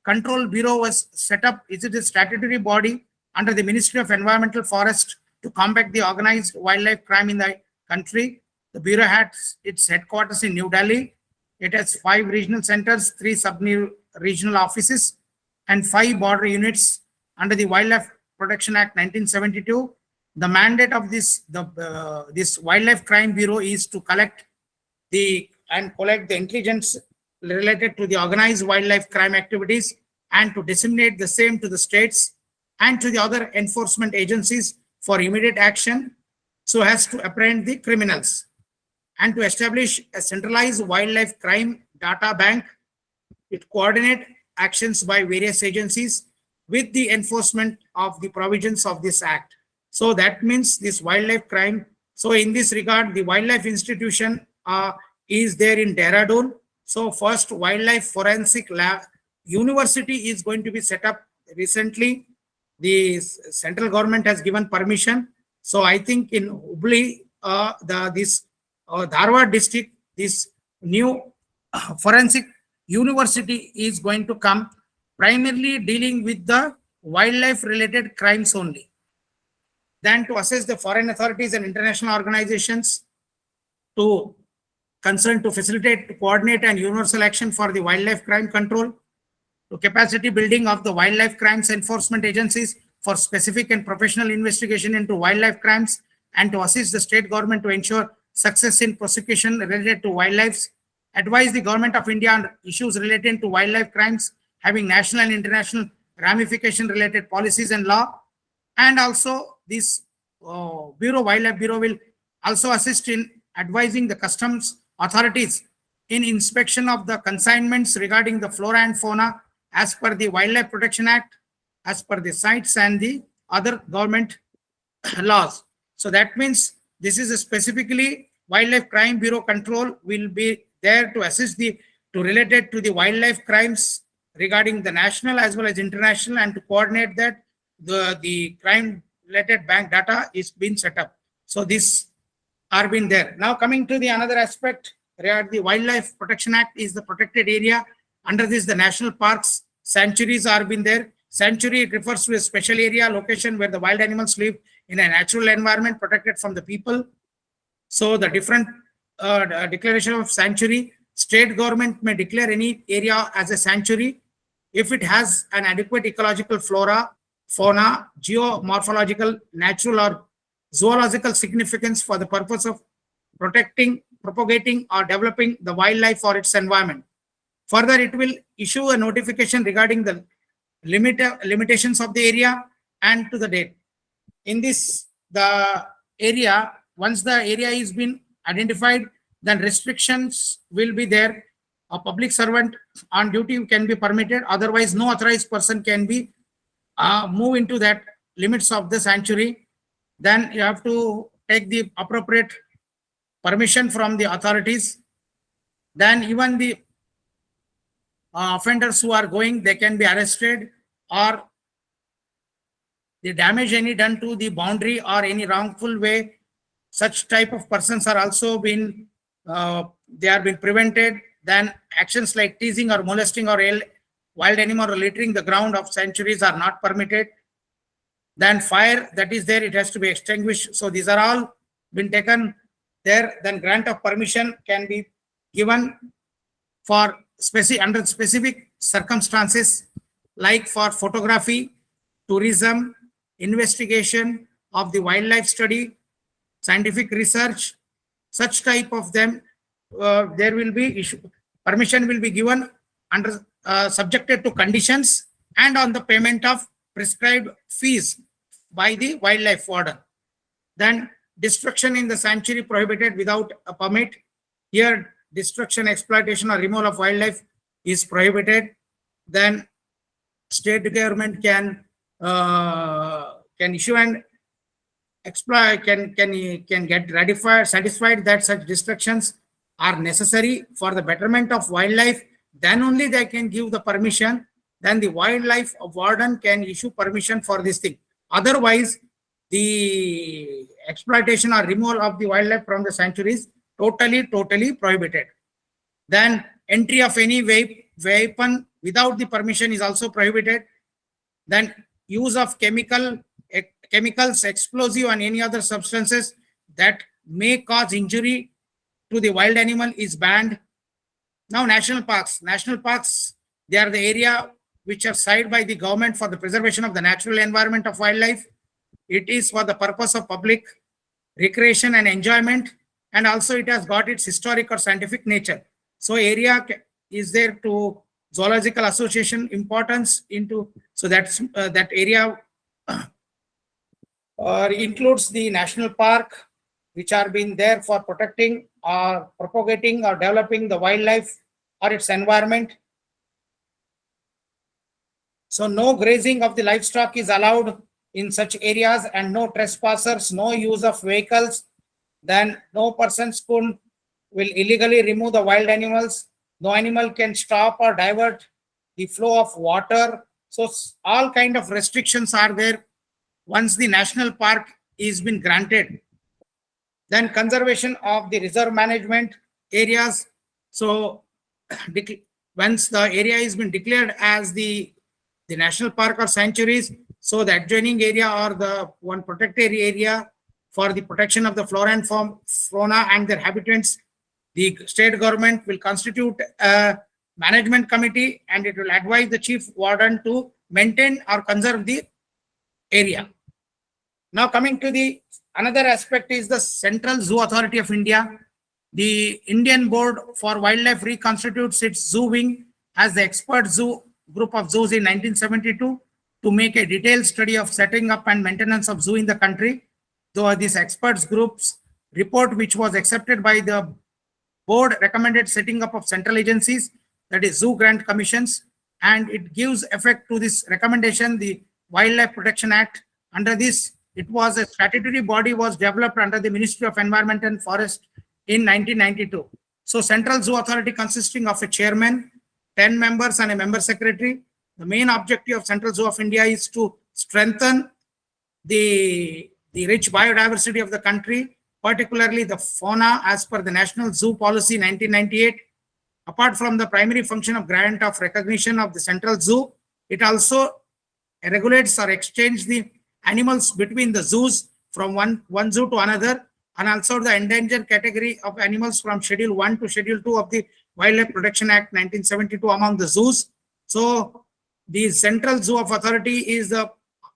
Control Bureau was set up. It is a statutory body under the Ministry of Environmental Forest to combat the organized wildlife crime in the country. The bureau has its headquarters in New Delhi. It has 5 regional centers, 3 sub-regional offices, and 5 border units under the Wildlife Protection Act 1972. The mandate of this Wildlife Crime Bureau is to collect the intelligence related to the organized wildlife crime activities and to disseminate the same to the states and to the other enforcement agencies for immediate action, so as to apprehend the criminals, and to establish a centralized wildlife crime data bank. It coordinate actions by various agencies with the enforcement of the provisions of this act. So that means this wildlife crime. So in this regard, the Wildlife Institution is there in Dehradun. So first Wildlife Forensic Lab University is going to be set up recently. The central government has given permission. So I think in Hubli, Dharwad district, this new forensic university is going to come, primarily dealing with the wildlife related crimes only. Then to assess the foreign authorities and international organizations to concerned to facilitate, to coordinate and universal action for the wildlife crime control, to capacity building of the wildlife crimes enforcement agencies for specific and professional investigation into wildlife crimes, and to assist the state government to ensure success in prosecution related to wildlife, advise the government of India on issues relating to wildlife crimes having national and international ramification related policies and law. And also this Wildlife Bureau will also assist in advising the customs authorities in inspection of the consignments regarding the flora and fauna as per the Wildlife Protection Act, as per the sites and the other government laws. So that means this is specifically Wildlife Crime Bureau control will be there to assist to related to the wildlife crimes regarding the national as well as international, and to coordinate that the crime related bank data is being set up. So this are been there. Now coming to the another aspect regarding the Wildlife Protection Act is the protected area. Under this, the national parks, sanctuaries are been there. Sanctuary, it refers to a special area location where the wild animals live in a natural environment protected from the people. So the different declaration of sanctuary, state government may declare any area as a sanctuary if it has an adequate ecological flora, fauna, geomorphological, natural or zoological significance for the purpose of protecting, propagating or developing the wildlife or its environment. Further, it will issue a notification regarding the limitations of the area and to the date. In this, the area, once the area is been identified, then restrictions will be there. A public servant on duty can be permitted. Otherwise, no authorized person can be move into that limits of the sanctuary. Then you have to take the appropriate permission from the authorities. Then even the offenders who are going, they can be arrested, or the damage any done to the boundary or any wrongful way, such type of persons are also been they are being prevented. Then actions like teasing or molesting or wild animal or littering the ground of sanctuaries are not permitted. Then fire that is there, it has to be extinguished. So these are all been taken there. Then grant of permission can be given for under specific circumstances, like for photography, tourism, investigation of the wildlife study, scientific research, such type of them. There will be permission will be given under subjected to conditions and on the payment of prescribed fees by the wildlife warden. Then destruction in the sanctuary prohibited without a permit. Here, destruction, exploitation, or removal of wildlife is prohibited. Then state government can issue and exploit can get ratified satisfied that such destructions are necessary for the betterment of wildlife. Then only they can give the permission. Then the wildlife warden can issue permission for this thing. Otherwise, the exploitation or removal of the wildlife from the sanctuary is totally prohibited. Then entry of any weapon without the permission is also prohibited. Then use of chemicals, explosive, and any other substances that may cause injury to the wild animal is banned. Now, national parks. National parks, they are the area which are sited by the government for the preservation of the natural environment of wildlife. It is for the purpose of public recreation and enjoyment, and also it has got its historic or scientific nature. So area is there to zoological association importance into, so that's that area includes the national park, which are been there for protecting or propagating or developing the wildlife or its environment. So no grazing of the livestock is allowed in such areas, and no trespassers, no use of vehicles. Then no persons will illegally remove the wild animals. No animal can stop or divert the flow of water. So all kind of restrictions are there once the national park is been granted. Then conservation of the reserve management areas. So once the area has been declared as the national park or sanctuaries, so the adjoining area or the one protected area for the protection of the flora and fauna and their habitats, the state government will constitute a management committee, and it will advise the chief warden to maintain or conserve the area. Now coming to the another aspect is the Central Zoo Authority of India. The Indian Board for Wildlife reconstitutes its zoo wing as the expert zoo group of zoos in 1972 to make a detailed study of setting up and maintenance of zoo in the country. Though this experts group's report, which was accepted by the board, recommended setting up of central agencies, that is zoo grant commissions, and it gives effect to this recommendation, the Wildlife Protection Act. Under this, it was a statutory body was developed under the Ministry of Environment and Forest in 1992. So Central Zoo Authority consisting of a chairman, 10 members and a member secretary. The main objective of Central Zoo of India is to strengthen the rich biodiversity of the country, particularly the fauna as per the National Zoo Policy 1998. Apart from the primary function of grant of recognition of the Central Zoo, it also regulates or exchanges the animals between the zoos from one zoo to another, and also the endangered category of animals from Schedule 1 to Schedule 2 of the Wildlife Protection Act 1972 among the zoos. So the Central Zoo of Authority is the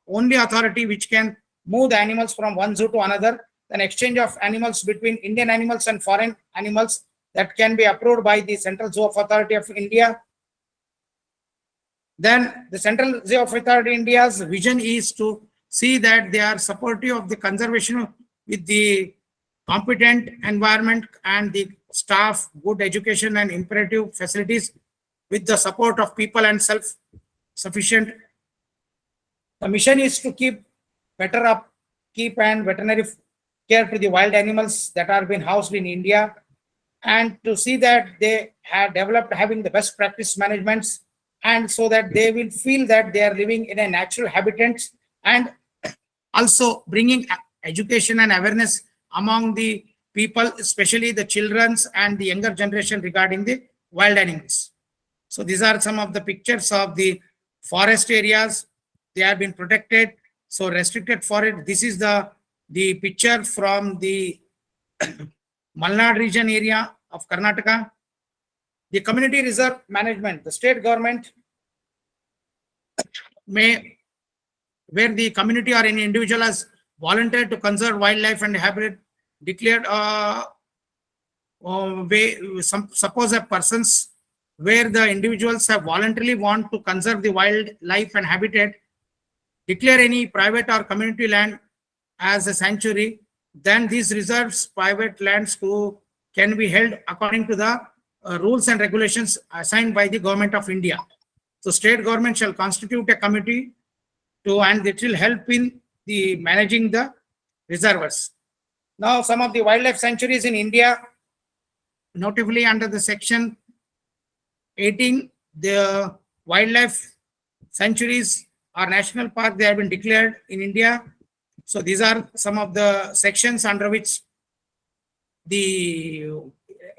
only authority which can move the animals from one zoo to another. Then exchange of animals between Indian animals and foreign animals, that can be approved by the Central Zoo of Authority of India. Then the Central Zoo of Authority India's vision is to see that they are supportive of the conservation with the competent environment and the staff, good education and imperative facilities with the support of people and self-sufficient. The mission is to keep better upkeep and veterinary care to the wild animals that are being housed in India, and to see that they have developed having the best practice managements, and so that they will feel that they are living in a natural habitat, and also bringing education and awareness among the people, especially the children's and the younger generation regarding the wild animals. So these are some of the pictures of the forest areas. They have been protected, so restricted forest. This is the picture from the Malnad region area of Karnataka. The community reserve management, the state government may, where the community or any individual has volunteered to conserve wildlife and habitat, declared suppose a persons where the individuals have voluntarily want to conserve the wildlife and habitat, declare any private or community land as a sanctuary, then these reserves, private lands can be held according to the rules and regulations assigned by the government of India. So state government shall constitute a committee and it will help in the managing the reservoirs. Now, some of the wildlife sanctuaries in India, notably under the section 18, the wildlife sanctuaries or national park, they have been declared in India. So these are some of the sections under which the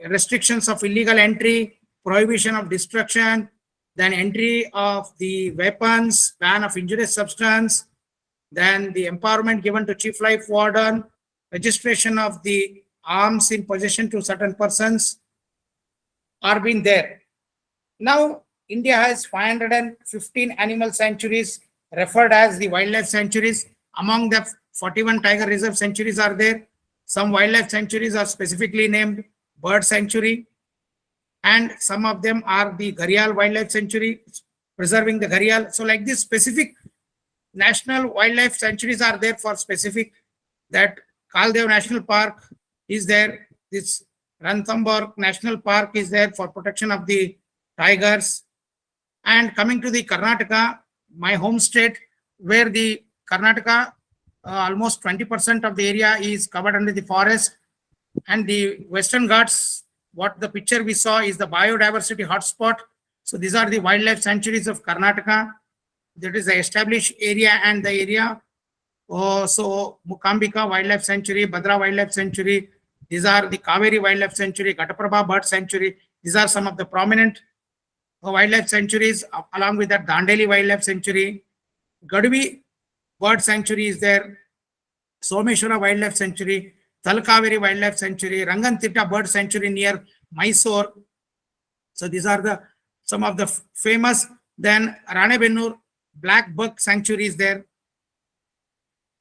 restrictions of illegal entry, prohibition of destruction, then entry of the weapons, ban of injurious substance, then the empowerment given to chief life warden, registration of the arms in possession to certain persons are being there. Now, India has 515 animal sanctuaries referred as the wildlife sanctuaries. Among the 41 tiger reserve sanctuaries are there. Some wildlife sanctuaries are specifically named bird sanctuary, and some of them are the Gharial Wildlife Sanctuary, preserving the Gharial. So like this, specific national wildlife sanctuaries are there for specific. That Kaldev National Park is there. This Ranthambore National Park is there for protection of the tigers. And coming to the Karnataka, my home state, where the Karnataka, almost 20% of the area is covered under the forest, and the Western Ghats, what the picture we saw is the biodiversity hotspot. So these are the wildlife sanctuaries of Karnataka. That is the established area and the area. So Mukambika Wildlife Sanctuary, Bhadra Wildlife Sanctuary, these are the Kaveri Wildlife Sanctuary, Ghataprabha Bird Sanctuary. These are some of the prominent wildlife sanctuaries. Along with that, Dandeli Wildlife Sanctuary, Gadvi Bird Sanctuary is there, Someshwara Wildlife Sanctuary, Talkaveri Wildlife Sanctuary, Rangantitta Bird Sanctuary near Mysore. So these are the some of the famous. Then Ranebennur Black Buck Sanctuary is there.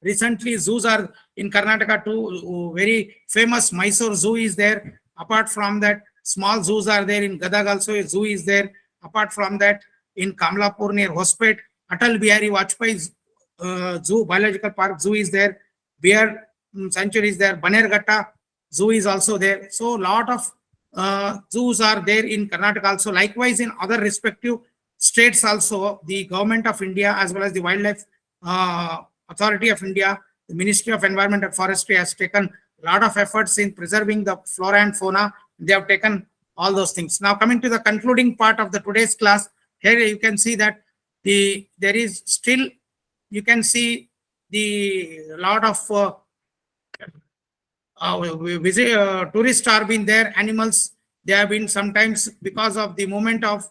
Recently, zoos are in Karnataka too. Very famous Mysore Zoo is there. Apart from that, small zoos are there in Gadag. Also, a zoo is there. Apart from that, in Kamlapur near Hospet, Atal Bihari Vajpayee Zoo, Biological Park Zoo is there. Bear Sanctuary is there. Banerghatta Zoo is also there. So, lot of zoos are there in Karnataka also. Likewise, in other respective states also, the government of India as well as the Wildlife Authority of India, the Ministry of Environment and Forestry has taken a lot of efforts in preserving the flora and fauna. They have taken all those things. Now, coming to the concluding part of the today's class, here you can see that there is still, you can see the lot of tourists are been there. Animals, they have been sometimes because of the movement of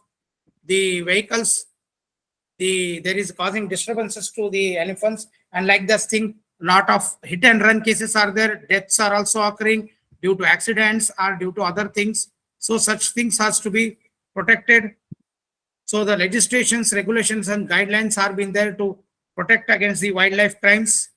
the vehicles, there is causing disturbances to the elephants, and like this thing, lot of hit and run cases are there. Deaths are also occurring due to accidents or due to other things. So such things has to be protected. So the legislations, regulations, and guidelines are being there to protect against the wildlife crimes.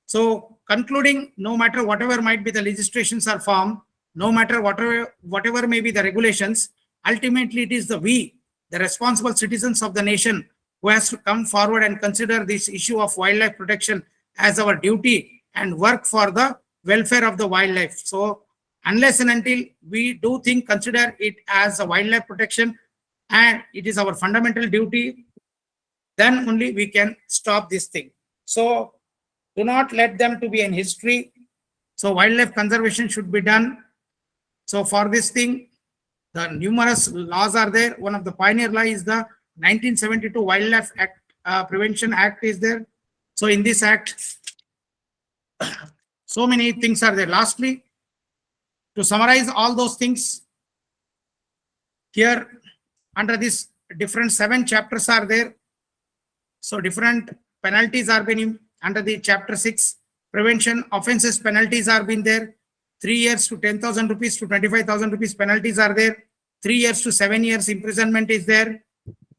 So concluding, no matter whatever might be the legislations are formed, no matter whatever may be the regulations, ultimately it is the responsible citizens of the nation who has to come forward and consider this issue of wildlife protection as our duty and work for the welfare of the wildlife. So unless and until we consider it as a wildlife protection and it is our fundamental duty, then only we can stop this thing. So do not let them to be in history. So wildlife conservation should be done. So for this thing, the numerous laws are there. One of the pioneer law is the 1972 Wildlife Act, Prevention Act is there. So in this act, so many things are there. Lastly, to summarize all those things, here under this different 7 chapters are there. So different penalties are been under the chapter 6. Prevention offenses penalties are been there. 3 years to 10,000 rupees to 25,000 rupees penalties are there. 3 years to 7 years imprisonment is there.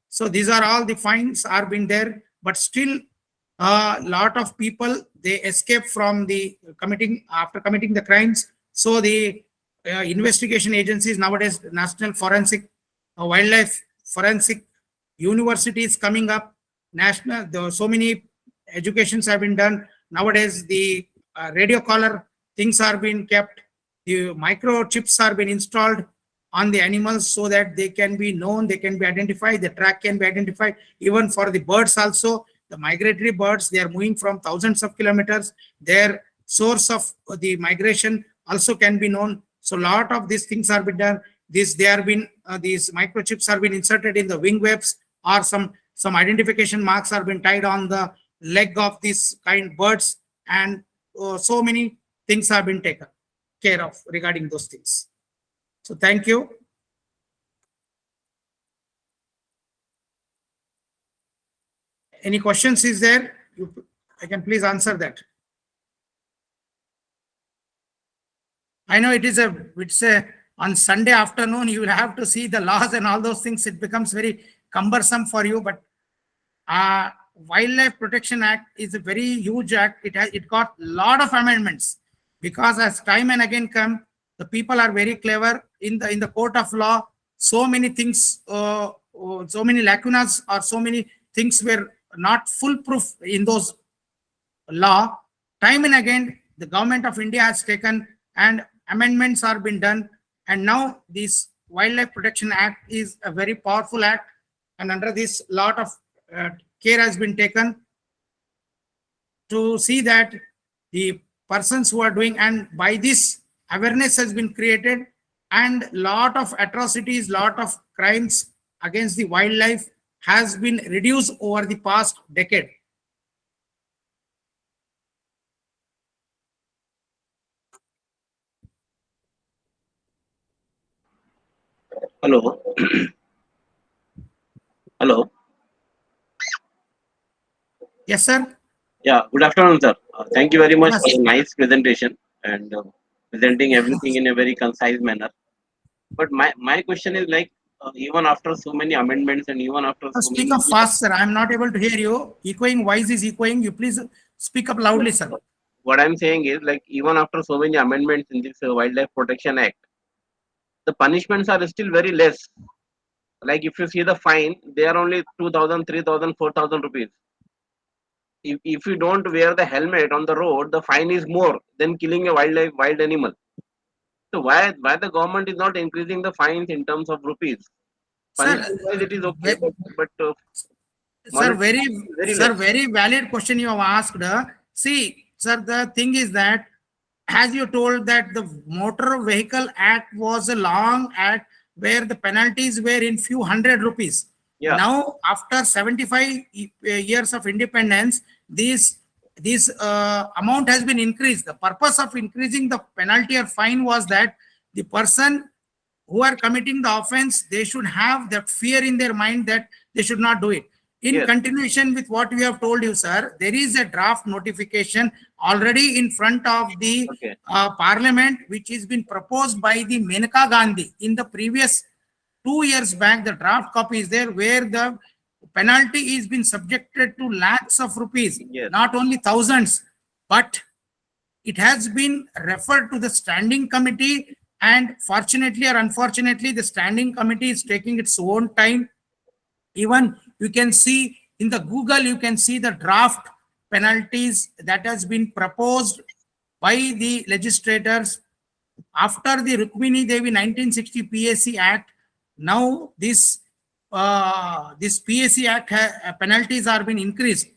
So these are all the fines are been there, but still a lot of people, they escape from the after committing the crimes. So the investigation agencies nowadays, National Forensic Wildlife Forensic University is coming up. So many educations have been done. Nowadays, the radio collar things are being kept. The microchips are being installed on the animals so that they can be known, they can be identified, the track can be identified. Even for the birds also, the migratory birds, they are moving from thousands of kilometers. Their source of the migration also can be known. So a lot of these things are being done. These microchips are being inserted in the wing webs, or some identification marks are being tied on the leg of these kind birds, and so many things have been taken care of regarding those things. So thank you. Any questions is there? I can please answer that. I know it's a on Sunday afternoon, you will have to see the laws and all those things. It becomes very cumbersome for you, but Wildlife Protection Act is a very huge act. It got a lot of amendments, because as time and again come, the people are very clever in the court of law. So many things, so many lacunas, or so many things were not foolproof in those law. Time and again, the government of India has taken, and amendments are been done, and now this Wildlife Protection Act is a very powerful act, and under this, lot of care has been taken to see that the persons who are doing, and by this awareness has been created, and lot of atrocities, lot of crimes against the wildlife has been reduced over the past decade. Hello. Hello. Yes, sir. Yeah. Good afternoon, sir. Thank you very much Yes. for the nice presentation and presenting everything in a very concise manner. But my question is like, even after so many amendments and even after so Speak many, up fast, sir. I am not able to hear you. Echoing, voice is echoing. You please speak up loudly, sir. what I'm saying is like, even after so many amendments in this Wildlife Protection Act, the punishments are still very less. Like if you see the fine, they are only 2,000, 3,000, 4,000 rupees. If you don't wear the helmet on the road, the fine is more than killing a wild animal. So why the government is not increasing the fines in terms of rupees? Sir, Punishment wise it is okay, but sir, very less. very valid question you have asked. See, sir, the thing is that, as you told, that the Motor Vehicle Act was a long act where the penalties were in few hundred rupees. Yeah. Now, after 75 years of independence, this amount has been increased. The purpose of increasing the penalty or fine was that the person who are committing the offense, they should have that fear in their mind that they should not do it. In Yes. continuation with what we have told you, sir, there is a draft notification already in front of the Okay. Parliament, which has been proposed by the Menaka Gandhi in the previous 2 years back. The draft copy is there, where the penalty is been subjected to lakhs of rupees, Yes. not only thousands, but it has been referred to the standing committee, and fortunately or unfortunately, the standing committee is taking its own time. Even you can see in the Google, you can see the draft penalties that has been proposed by the legislators after the Rukmini Devi 1960 PAC Act. Now this PAC Act penalties are been increased,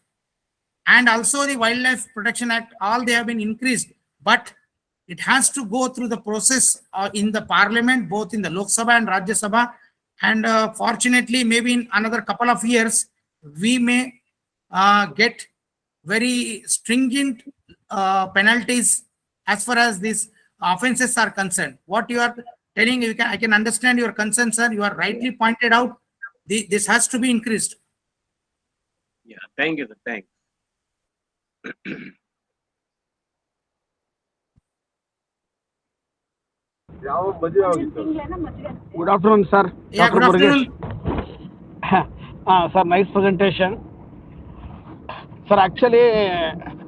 and also the Wildlife Protection Act, all they have been increased, but it has to go through the process in the Parliament, both in the Lok Sabha and Rajya Sabha. And fortunately, maybe in another couple of years, we may get very stringent penalties as far as these offenses are concerned. What you are telling, I can understand your concern, sir. You are rightly pointed out. This has to be increased. Yeah. Thank you, sir. Thanks. Good afternoon, sir. Yeah, Dr. good Murugesh. afternoon. Sir, nice presentation. Sir, actually,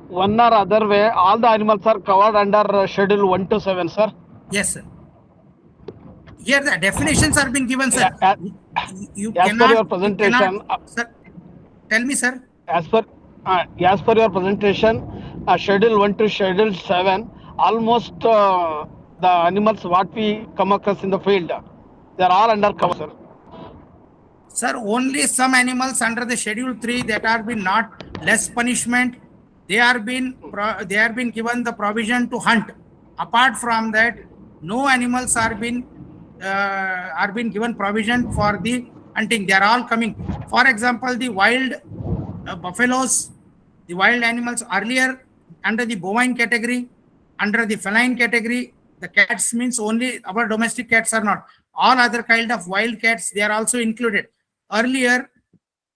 one or other way, all the animals are covered under Schedule 1 to 7, sir. Yes, sir. Here the definitions are being given, sir. Yeah, You as per cannot, your presentation, sir. Tell me, sir. as per as per your presentation, schedule 1 to schedule 7, almost the animals what we come across in the field, they're all under cover, sir. Sir, only some animals under the schedule 3 that are been not less punishment, they are been given the provision to hunt. Apart from that, no animals are been given provision for the hunting. They are all coming. For example, the wild buffaloes, the wild animals earlier under the bovine category, under the feline category, the cats means only our domestic cats are not. All other kind of wild cats, they are also included. Earlier,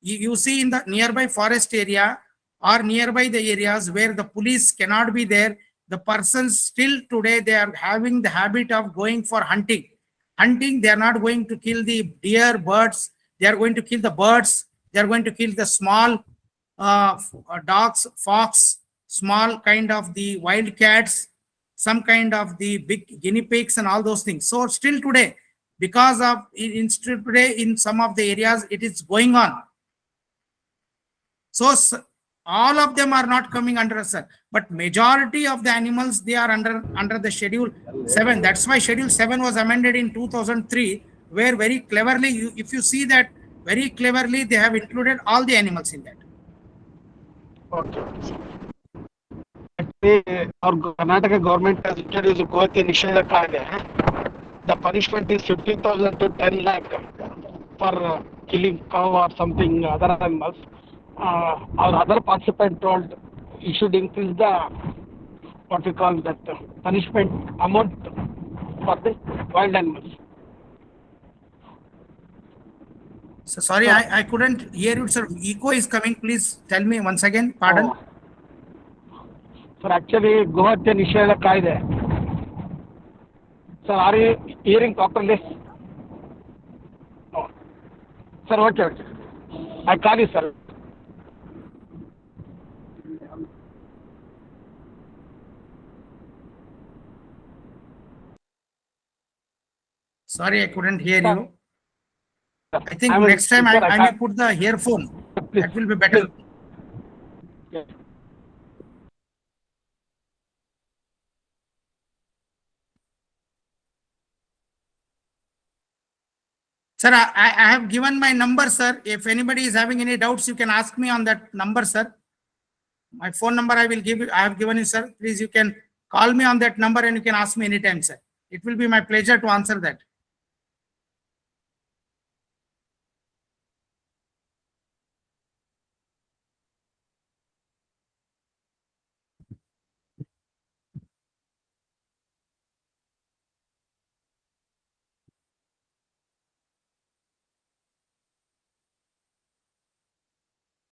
you see in the nearby forest area or nearby the areas where the police cannot be there, the persons still today, they are having the habit of going for hunting. Hunting, they are not going to kill the deer, birds, they are going to kill the birds, they are going to kill the small dogs, fox, small kind of the wild cats, some kind of the big guinea pigs and all those things. So still today, because of still today in some of the areas, it is going on. So all of them are not coming under us, sir. But majority of the animals, they are under the schedule 7. That's why schedule 7 was amended in 2003, where very cleverly, if you see that, very cleverly, they have included all the animals in that. Okay. Actually, our Karnataka government has introduced Kovati Nisheda Kaide. The punishment is 50,000 to 10 lakh for killing cow or something other animals. Our other participant told you should increase the what we call that punishment amount for the wild animals. So sorry, I couldn't hear you, sir. Echo is coming. Please tell me once again. Pardon. Sir, actually, Gohatya Nisheda Kaide. Sir, are you hearing properly? Oh. Sir, okay. I call you, sir. Sorry, I couldn't hear Sir. you. I think next time I may put the earphone. Please. That will be better. Yes. Sir, I have given my number, sir. If anybody is having any doubts, you can ask me on that number, sir. My phone number I will give you. I have given you, sir. Please, you can call me on that number and you can ask me anytime, sir. It will be my pleasure to answer that.